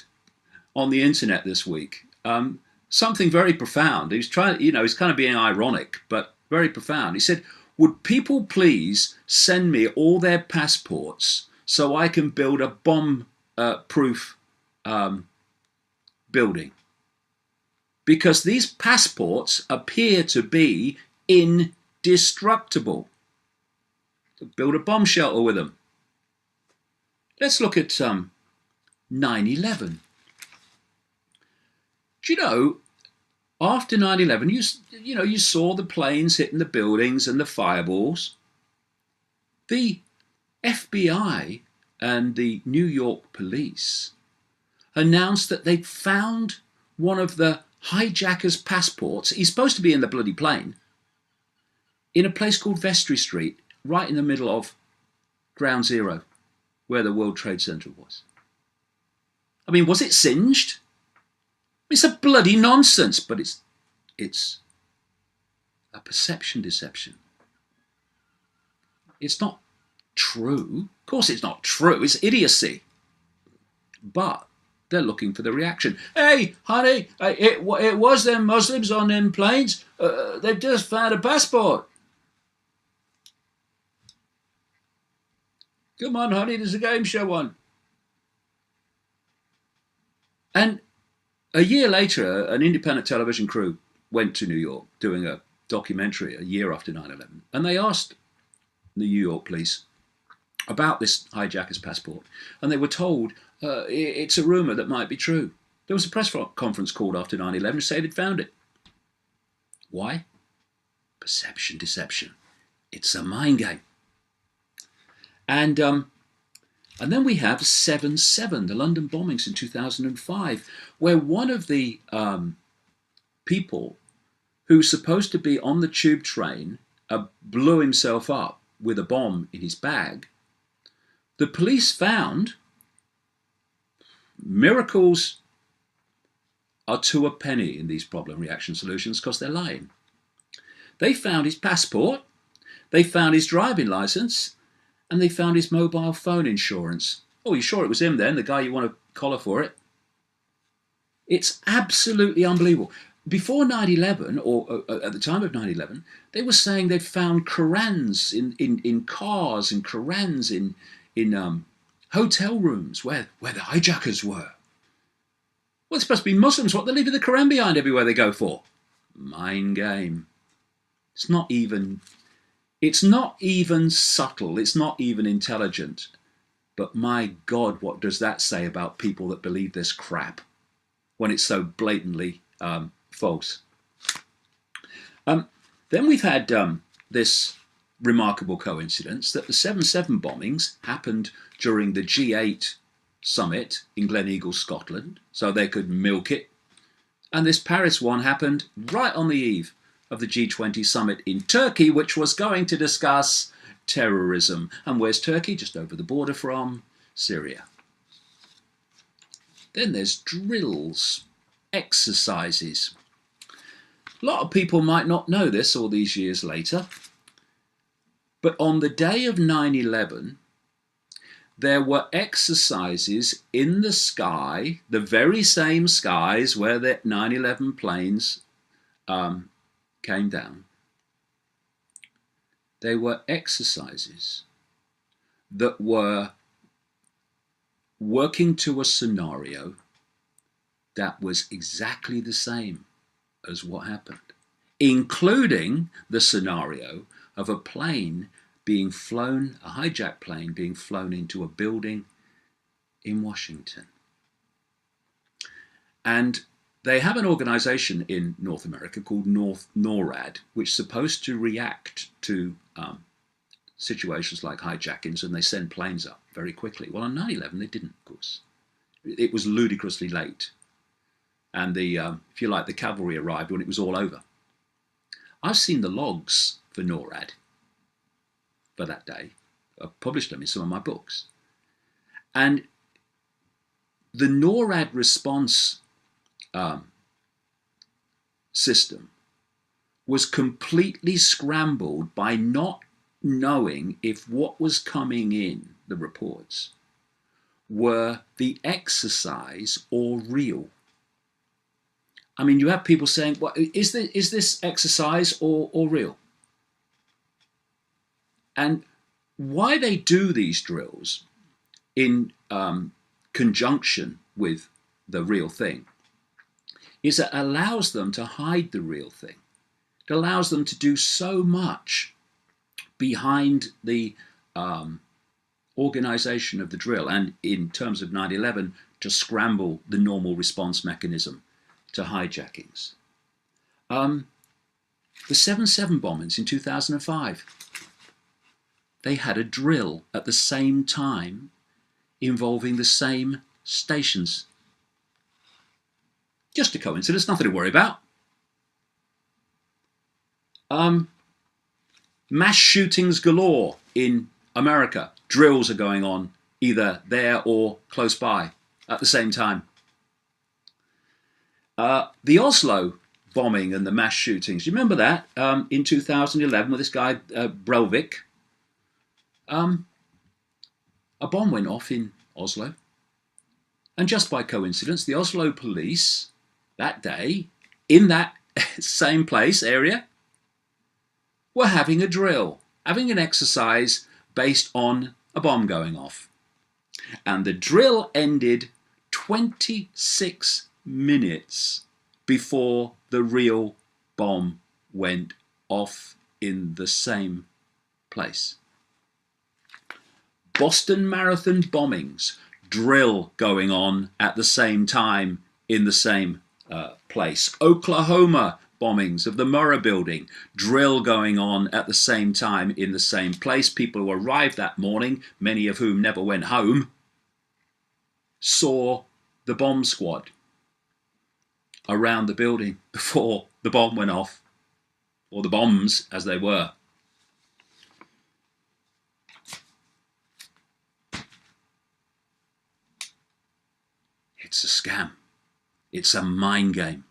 on the internet this week something very profound. He was trying, he's kind of being ironic, but very profound. He said, would people please send me all their passports so I can build a bomb-proof building? Because these passports appear to be indestructible. Build a bomb shelter with them. Let's look at 9/11. Do you know, after 9/11, you saw the planes hitting the buildings and the fireballs. The FBI and the New York police announced that they'd found one of the hijacker's passports. He's supposed to be in the bloody plane, in a place called Vestry Street, right in the middle of Ground Zero, where the World Trade Center was. I mean, was it singed? It's a bloody nonsense, but it's a perception deception. It's not true. Of course it's not true. It's idiocy. But they're looking for the reaction. Hey, honey, it was them Muslims on them planes. They've just found a passport. Come on, honey, there's a game show on. And a year later, an independent television crew went to New York doing a documentary a year after 9/11. And they asked the New York police about this hijacker's passport. And they were told it's a rumor that might be true. There was a press conference called after 9/11 to say they'd found it. Why? Perception deception. It's a mind game. And then we have 7/7, the London bombings in 2005, where one of the people who's supposed to be on the tube train blew himself up with a bomb in his bag. The police found, miracles are to a penny in these problem reaction solutions because they're lying. They found his passport, they found his driving license, and they found his mobile phone insurance. Oh, you sure it was him then, the guy you want to collar for it? It's absolutely unbelievable. Before 9/11, or at the time of 9/11, they were saying they'd found Qurans in cars and Qurans in hotel rooms where the hijackers were. Well, it's supposed to be Muslims. What, they're leaving the Quran behind everywhere they go for? Mind game. It's not even subtle. It's not even intelligent. But my God, what does that say about people that believe this crap when it's so blatantly false? Then we've had this remarkable coincidence that the 7/7 bombings happened during the G8 summit in Gleneagles, Scotland, so they could milk it. And this Paris one happened right on the eve of the G20 summit in Turkey, which was going to discuss terrorism. And where's Turkey? Just over the border from Syria. Then there's drills, exercises. A lot of people might not know this all these years later, but on the day of 9/11, there were exercises in the sky, the very same skies where the 9/11 planes came down. They were exercises that were working to a scenario that was exactly the same as what happened, including the scenario of a plane being flown, a hijacked plane being flown into a building in Washington. And they have an organization in North America called NORAD, which is supposed to react to situations like hijackings, and they send planes up very quickly. Well, on 9/11, they didn't, of course. It was ludicrously late. And if you like, the cavalry arrived when it was all over. I've seen the logs for NORAD for that day. I've published them in some of my books. And the NORAD response system was completely scrambled by not knowing if what was coming in, the reports, were the exercise or real. I mean, you have people saying, well, is this exercise or real? And why they do these drills in conjunction with the real thing is it allows them to hide the real thing. It allows them to do so much behind the organization of the drill, and in terms of 9/11, to scramble the normal response mechanism to hijackings. The 7/7 bombings in 2005, they had a drill at the same time involving the same stations. Just a coincidence, nothing to worry about. Mass shootings galore in America. Drills are going on either there or close by at the same time. The Oslo bombing and the mass shootings, you remember that in 2011 with this guy Breivik? A bomb went off in Oslo. And just by coincidence, the Oslo police that day, in that same place, area, were having a drill, having an exercise based on a bomb going off. And the drill ended 26 minutes before the real bomb went off in the same place. Boston Marathon bombings, drill going on at the same time in the same place. Oklahoma bombings of the Murrah building, drill going on at the same time in the same place. People who arrived that morning, many of whom never went home, saw the bomb squad around the building before the bomb went off, or the bombs as they were. It's a scam. It's a mind game.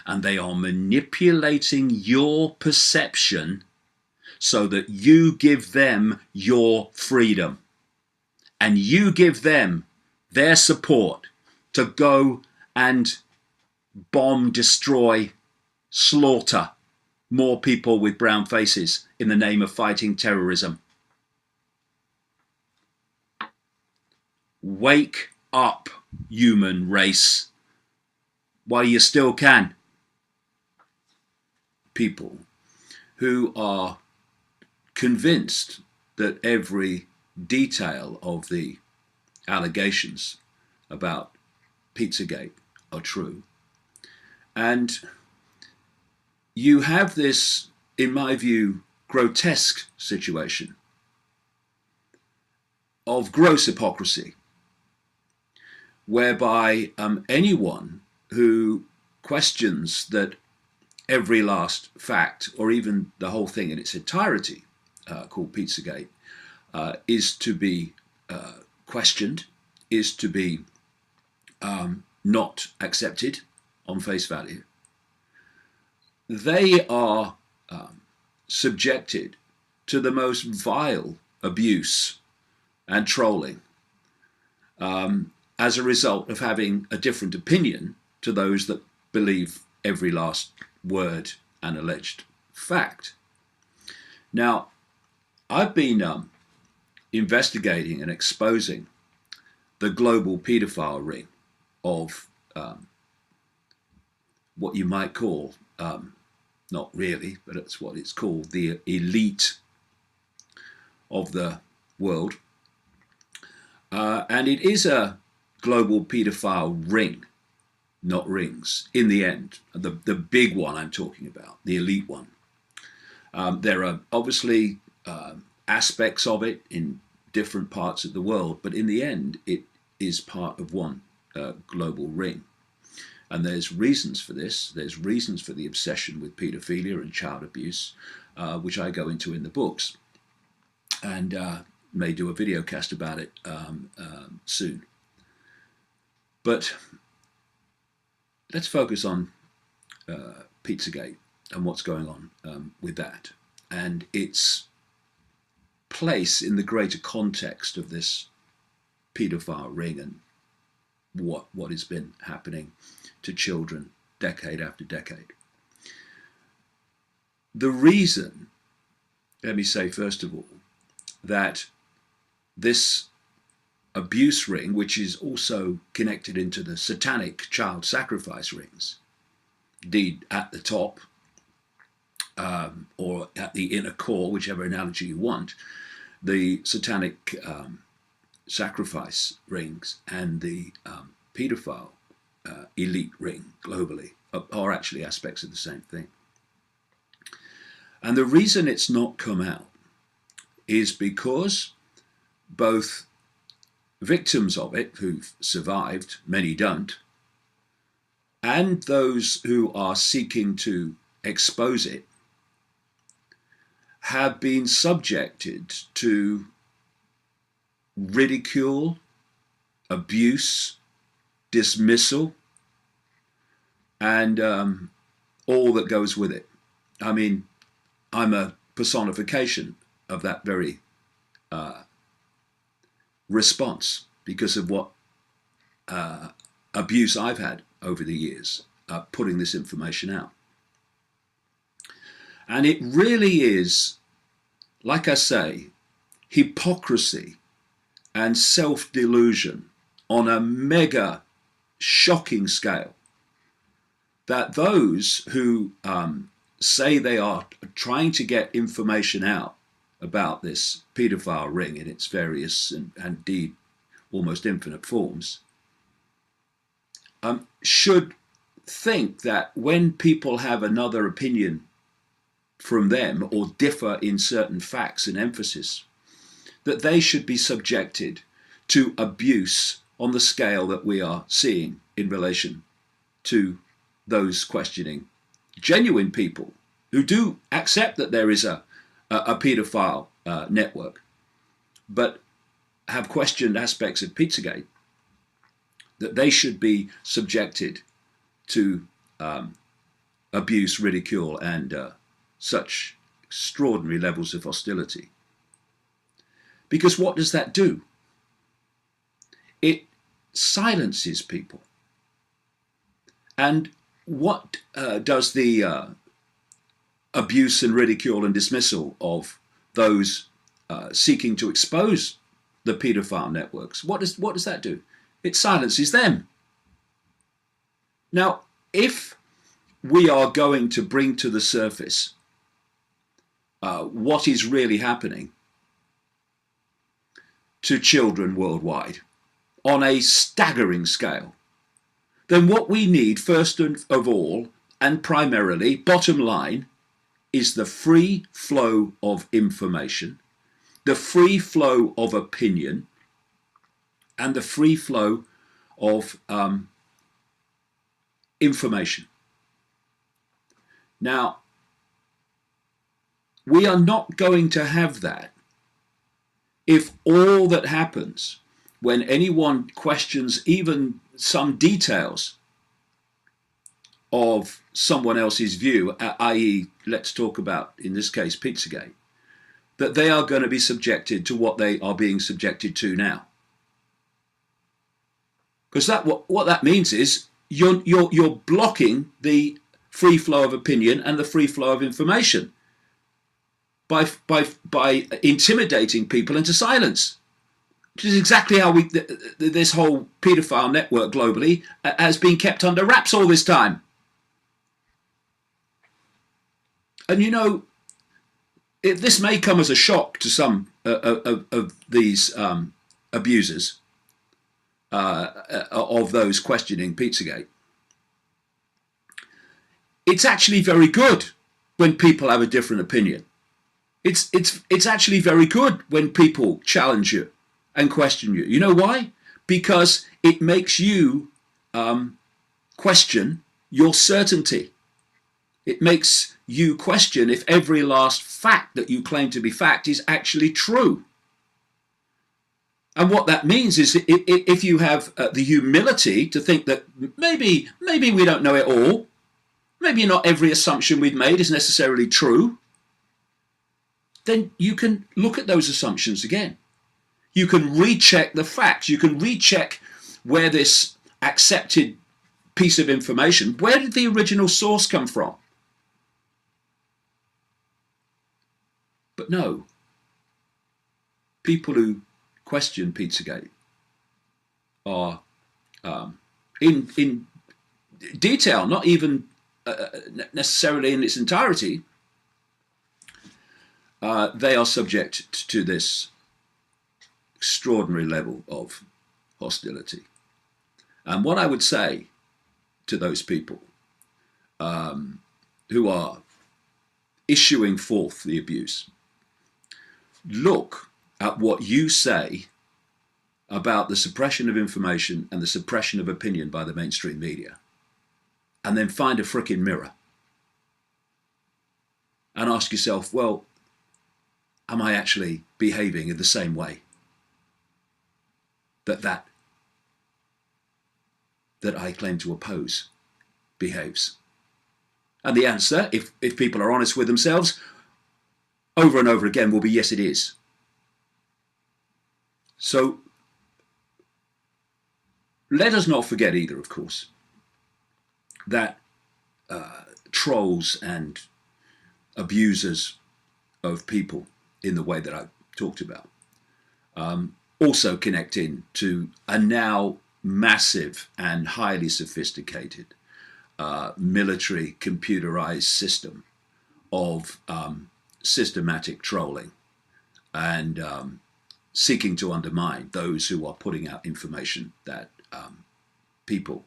And they are manipulating your perception so that you give them your freedom. And you give them their support to go and bomb, destroy, slaughter more people with brown faces in the name of fighting terrorism. Wake up, human race, while you still can. People who are convinced that every detail of the allegations about Pizzagate are true. And you have this, in my view, grotesque situation of gross hypocrisy, whereby anyone who questions that every last fact, or even the whole thing in its entirety, called Pizzagate, is to be questioned, is to be not accepted on face value. They are subjected to the most vile abuse and trolling as a result of having a different opinion to those that believe every last word and alleged fact. Now, I've been investigating and exposing the global paedophile ring of what you might call, not really, but it's what it's called, the elite of the world. And it is a global paedophile ring, not rings, in the end. The big one I'm talking about, the elite one. There are obviously aspects of it in different parts of the world, but in the end, it is part of one global ring. And there's reasons for this. There's reasons for the obsession with paedophilia and child abuse, which I go into in the books, and may do a video cast about it soon. But let's focus on Pizzagate and what's going on with that, and its place in the greater context of this paedophile ring and what has been happening to children decade after decade. The reason, let me say first of all, that this abuse ring, which is also connected into the satanic child sacrifice rings, indeed at the top, or at the inner core, whichever analogy you want, the satanic sacrifice rings and the paedophile elite ring globally are actually aspects of the same thing. And the reason it's not come out is because both victims of it who've survived, many don't, and those who are seeking to expose it have been subjected to ridicule, abuse, dismissal, and all that goes with it. I mean, I'm a personification of that very response because of what abuse I've had over the years putting this information out. And it really is, like I say, hypocrisy and self-delusion on a mega shocking scale, that those who say they are trying to get information out about this paedophile ring in its various and indeed almost infinite forms should think that when people have another opinion from them or differ in certain facts and emphasis, that they should be subjected to abuse on the scale that we are seeing in relation to those questioning genuine people who do accept that there is a paedophile network, but have questioned aspects of Pizzagate, that they should be subjected to abuse, ridicule, and such extraordinary levels of hostility. Because what does that do? It silences people. And what does the abuse and ridicule and dismissal of those seeking to expose the paedophile networks. What does that do? It silences them. Now, if we are going to bring to the surface what is really happening to children worldwide on a staggering scale, then what we need first of all, and primarily, bottom line, is the free flow of information, the free flow of opinion, and the free flow of information. Now, we are not going to have that if all that happens when anyone questions even some details of someone else's view, i.e., let's talk about, in this case, Pizzagate, that they are going to be subjected to what they are being subjected to now. Because what that means is you're blocking the free flow of opinion and the free flow of information by intimidating people into silence, which is exactly how this whole paedophile network globally has been kept under wraps all this time. And you know, this may come as a shock to some of these abusers of those questioning Pizzagate. It's actually very good when people have a different opinion. It's actually very good when people challenge you and question you. You know why? Because it makes you question your certainty. It makes you question if every last fact that you claim to be fact is actually true. And what that means is if you have the humility to think that maybe we don't know it all, maybe not every assumption we've made is necessarily true, then you can look at those assumptions again. You can recheck the facts. You can recheck where this accepted piece of information, where did the original source come from? But no, people who question Pizzagate are in detail, not even necessarily in its entirety, they are subject to this extraordinary level of hostility. And what I would say to those people who are issuing forth the abuse, look at what you say about the suppression of information and the suppression of opinion by the mainstream media, and then find a frickin' mirror and ask yourself, well, am I actually behaving in the same way that I claim to oppose behaves? And the answer, if people are honest with themselves, over and over again will be yes, it is. So let us not forget either, of course, that trolls and abusers of people in the way that I talked about also connect in to a now massive and highly sophisticated military computerized system of systematic trolling and seeking to undermine those who are putting out information that people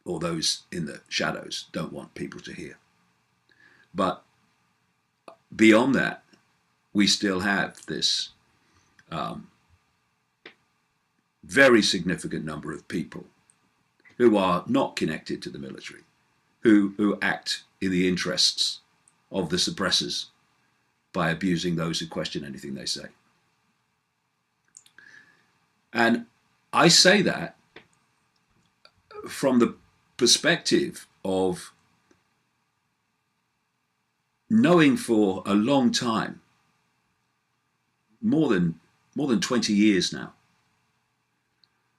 or those in the shadows don't want people to hear. But beyond that, we still have this very significant number of people who are not connected to the military, who act in the interests of the suppressors by abusing those who question anything they say. And I say that from the perspective of knowing for a long time, more than 20 years now,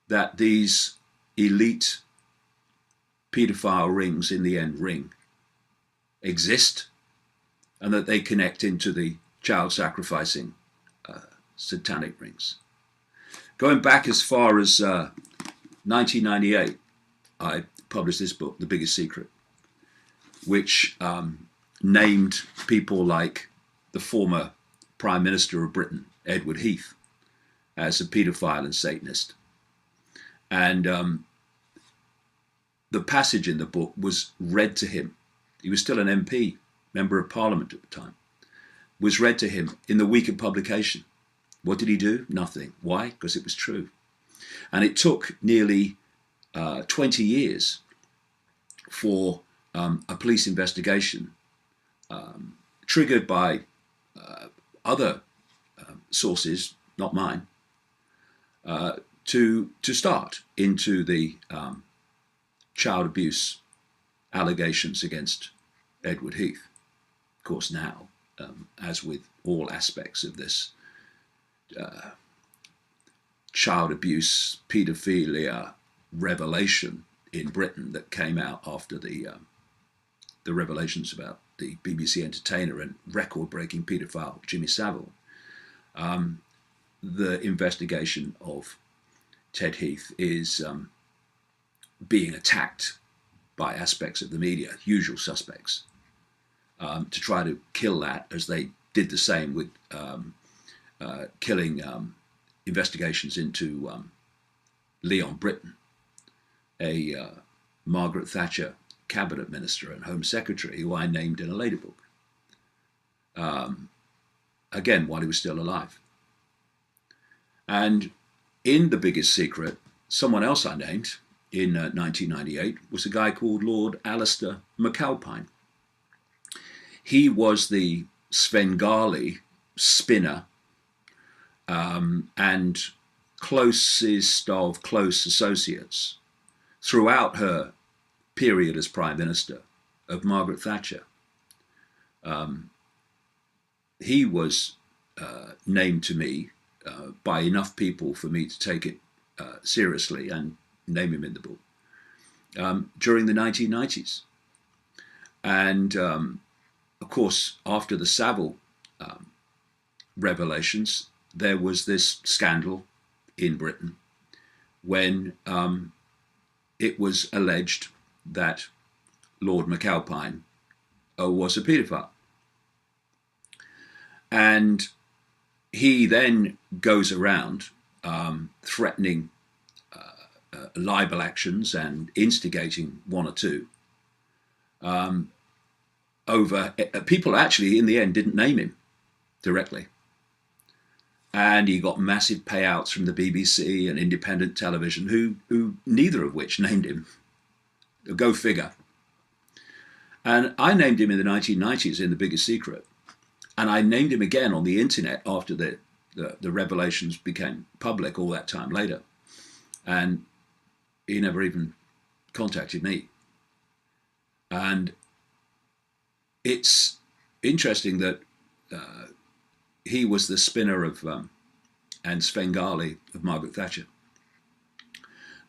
that these elite paedophile rings in the end ring exist, and that they connect into the child sacrificing satanic rings. Going back as far as 1998, I published this book, The Biggest Secret, which named people like the former Prime Minister of Britain, Edward Heath, as a paedophile and Satanist. And the passage in the book was read to him. He was still an MP, Member of Parliament at the time. Was read to him in the week of publication. What did he do? Nothing. Why? Because it was true. And it took nearly 20 years for a police investigation triggered by other sources, not mine, to start into the child abuse allegations against Edward Heath. Of course, now, as with all aspects of this child abuse, paedophilia revelation in Britain that came out after the revelations about the BBC entertainer and record-breaking paedophile Jimmy Savile, the investigation of Ted Heath is being attacked by aspects of the media, usual suspects, to try to kill that, as they did the same with killing investigations into Leon Britton, a Margaret Thatcher cabinet minister and Home Secretary, who I named in a later book, again, while he was still alive. And in The Biggest Secret, someone else I named in 1998 was a guy called Lord Alistair McAlpine. He was the Svengali spinner and closest of close associates throughout her period as Prime Minister of Margaret Thatcher. He was named to me by enough people for me to take it seriously and name him in the book during the 1990s. And of course, after the Savile revelations, there was this scandal in Britain when it was alleged that Lord McAlpine was a paedophile. And he then goes around threatening libel actions and instigating one or two over people actually in the end didn't name him directly. And he got massive payouts from the BBC and independent television, who neither of which named him. Go figure. And I named him in the 1990s in The Biggest Secret. And I named him again on the internet after the revelations became public all that time later. And he never even contacted me. And it's interesting that he was the spinner of and Svengali of Margaret Thatcher.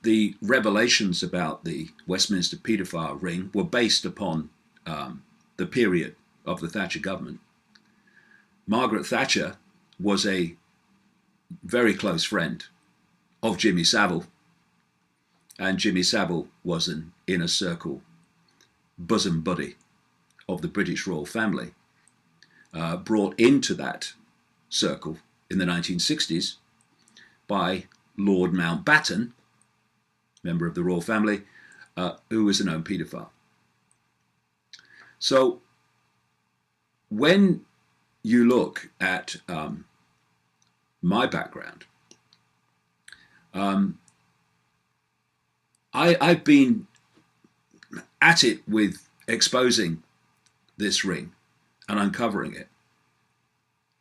The revelations about the Westminster paedophile ring were based upon the period of the Thatcher government. Margaret Thatcher was a very close friend of Jimmy Savile, and Jimmy Savile was an inner circle bosom buddy of the British royal family, brought into that circle in the 1960s by Lord Mountbatten, member of the royal family, who was a known paedophile. So when you look at my background, I've been at it with exposing this ring and uncovering it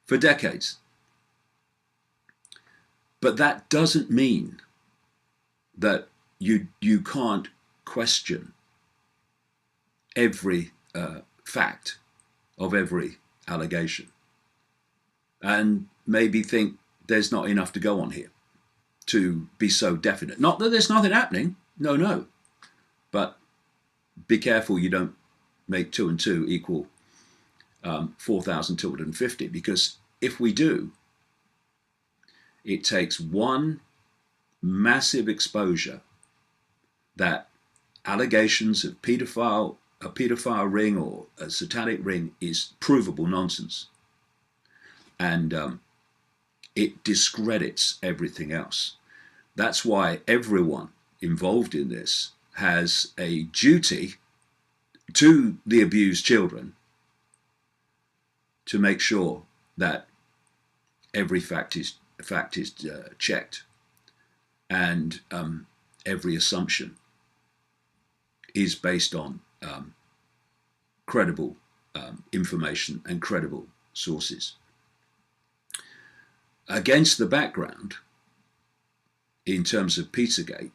for decades. But that doesn't mean that you can't question every fact of every allegation and maybe think there's not enough to go on here to be so definite. Not that there's nothing happening, no. But be careful you don't make 2 and 2 equal 4,250, because if we do, It takes one massive exposure that allegations of a paedophile ring or a satanic ring is provable nonsense. And it discredits everything else. That's why everyone involved in this has a duty to the abused children to make sure that every fact is checked, and every assumption is based on credible information and credible sources. Against the background, in terms of Pizzagate,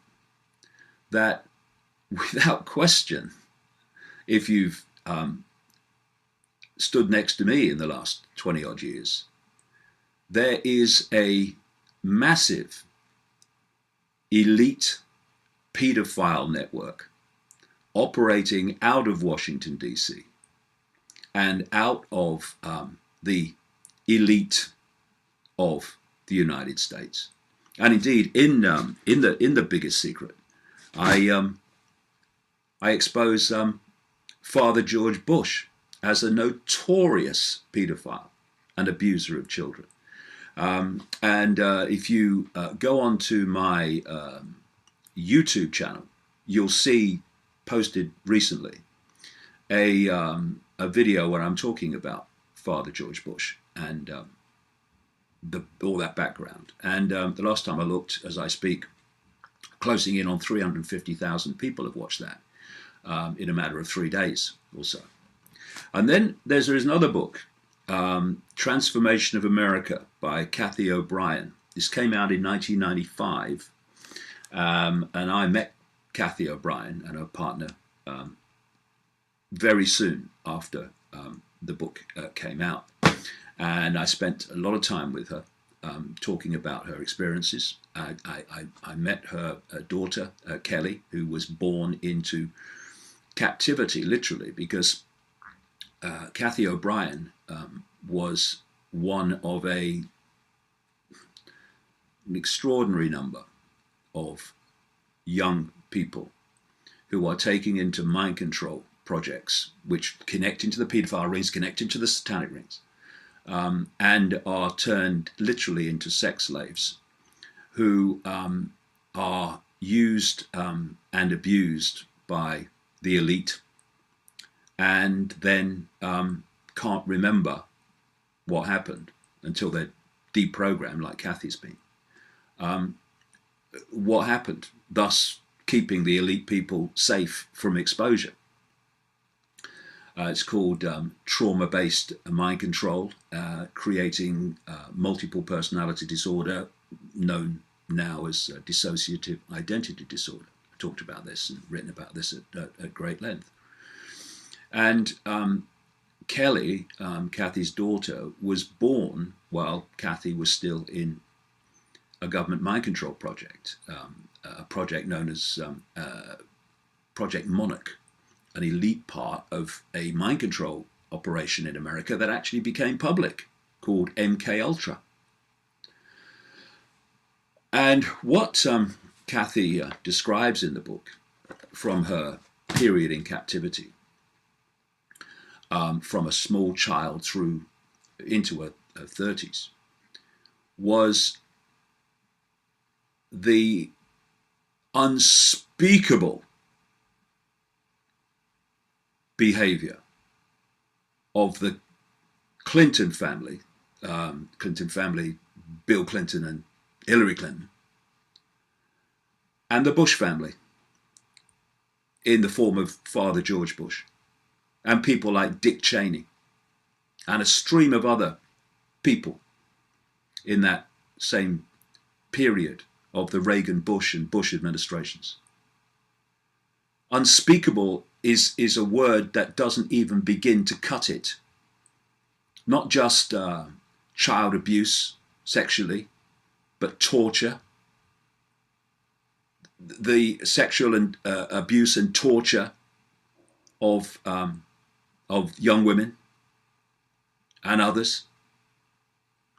that without question, if you've stood next to me in the last 20 odd years, there is a massive elite paedophile network operating out of Washington, D.C. and out of the elite of the United States. And indeed, in the biggest secret, I expose Father George Bush as a notorious paedophile and abuser of children. If you go onto my YouTube channel, you'll see posted recently a video where I'm talking about Father George Bush and all that background. And the last time I looked, as I speak, closing in on 350,000 people have watched that in a matter of 3 days or so. And then there's another book, Transformation of America by Cathy O'Brien. This came out in 1995, and I met Cathy O'Brien and her partner very soon after the book came out. And I spent a lot of time with her talking about her experiences. I met her daughter, Kelly, who was born into captivity, literally, because Cathy O'Brien was one of an extraordinary number of young people who are taking into mind control projects which connect into the paedophile rings, connect into the satanic rings, and are turned literally into sex slaves who are used and abused by the elite, and then can't remember what happened until they're deprogrammed, like Cathy's been. What happened, thus keeping the elite people safe from exposure. It's called trauma-based mind control, creating multiple personality disorder, known now as dissociative identity disorder. I talked about this and written about this at great length. And Kelly, Cathy's daughter, was born while Cathy was still in a government mind control project, a project known as Project Monarch, an elite part of a mind control operation in America that actually became public, called MK Ultra. And what Cathy describes in the book from her period in captivity, from a small child through into her 30s, was the unspeakable behavior of the Clinton family, Bill Clinton and Hillary Clinton, and the Bush family, in the form of Father George Bush, and people like Dick Cheney, and a stream of other people in that same period of the Reagan, Bush, and Bush administrations. Unspeakable is a word that doesn't even begin to cut it. Not just child abuse sexually, but torture. The sexual and abuse and torture of young women and others.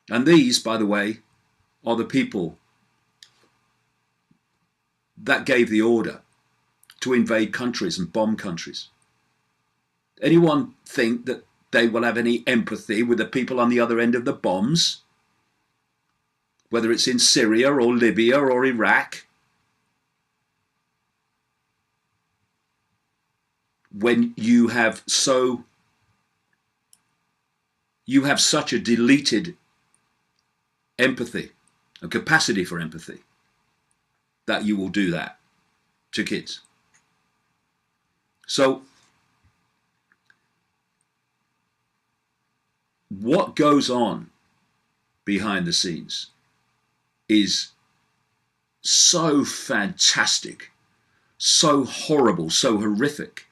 And these, by the way, are the people that gave the order to invade countries and bomb countries. Anyone think that they will have any empathy with the people on the other end of the bombs? Whether it's in Syria or Libya or Iraq? When you have such a deleted empathy, a capacity for empathy, that you will do that to kids. So what goes on behind the scenes is so fantastic, so horrible, so horrific,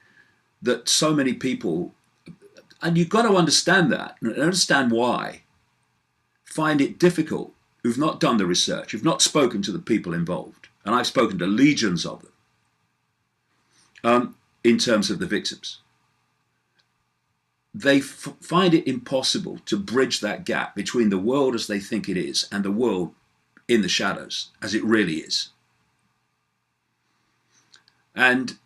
that so many people, and you've got to understand that, and understand why, find it difficult, who've not done the research, who've not spoken to the people involved, and I've spoken to legions of them, in terms of the victims. They find it impossible to bridge that gap between the world as they think it is and the world in the shadows as it really is. And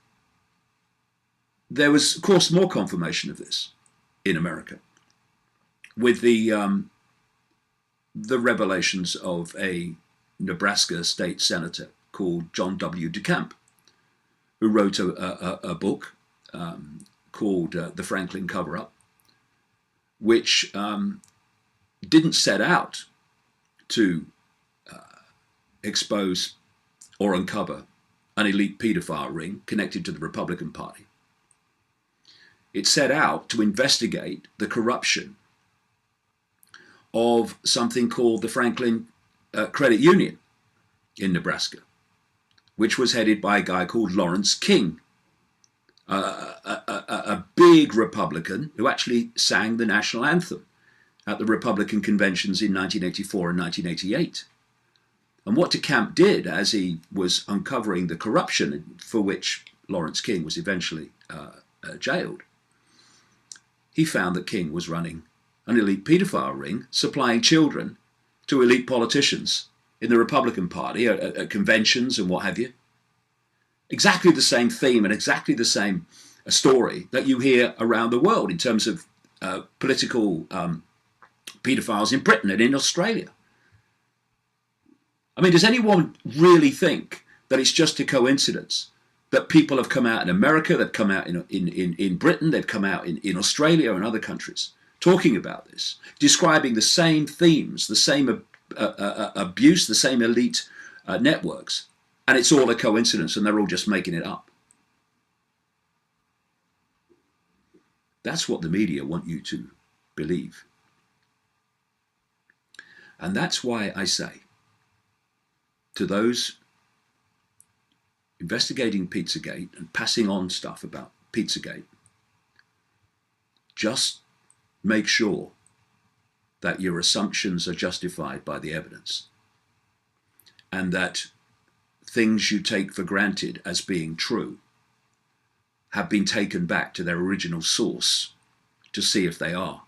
there was, of course, more confirmation of this in America with the revelations of a Nebraska state senator called John W. DeCamp, who wrote a book called The Franklin Cover-Up, which didn't set out to expose or uncover an elite paedophile ring connected to the Republican Party. It set out to investigate the corruption of something called the Franklin Credit Union in Nebraska, which was headed by a guy called Lawrence King, a big Republican who actually sang the national anthem at the Republican conventions in 1984 and 1988. And what DeCamp did, as he was uncovering the corruption for which Lawrence King was eventually jailed, he found that King was running an elite paedophile ring, supplying children to elite politicians in the Republican Party at conventions and what have you. Exactly the same theme and exactly the same story that you hear around the world in terms of political paedophiles in Britain and in Australia. I mean, does anyone really think that it's just a coincidence that people have come out in America, they've come out in Britain, they've come out in Australia and other countries talking about this, describing the same themes, the same abuse, the same elite networks, and it's all a coincidence and they're all just making it up? That's what the media want you to believe. And that's why I say to those investigating Pizzagate and passing on stuff about Pizzagate, just make sure that your assumptions are justified by the evidence and that things you take for granted as being true have been taken back to their original source to see if they are,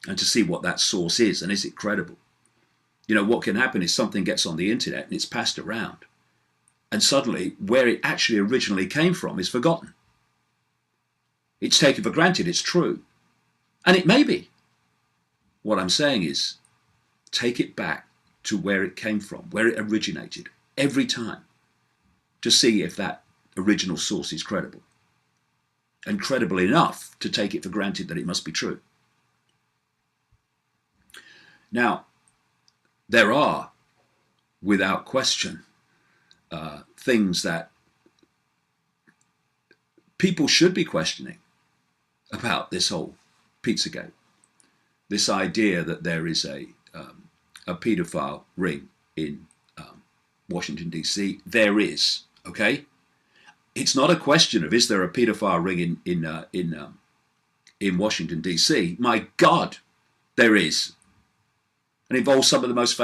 and to see what that source is and is it credible. You know, what can happen is something gets on the internet and it's passed around, and suddenly where it actually originally came from is forgotten. It's taken for granted it's true, and it may be. What I'm saying is, take it back to where it came from, where it originated, every time, to see if that original source is credible, and credible enough to take it for granted that it must be true. Now, there are, without question, things that people should be questioning about this whole Pizzagate. This idea that there is a paedophile ring in Washington, D.C. There is, okay? It's not a question of is there a paedophile ring in Washington, D.C. My God, there is. And involves some of the most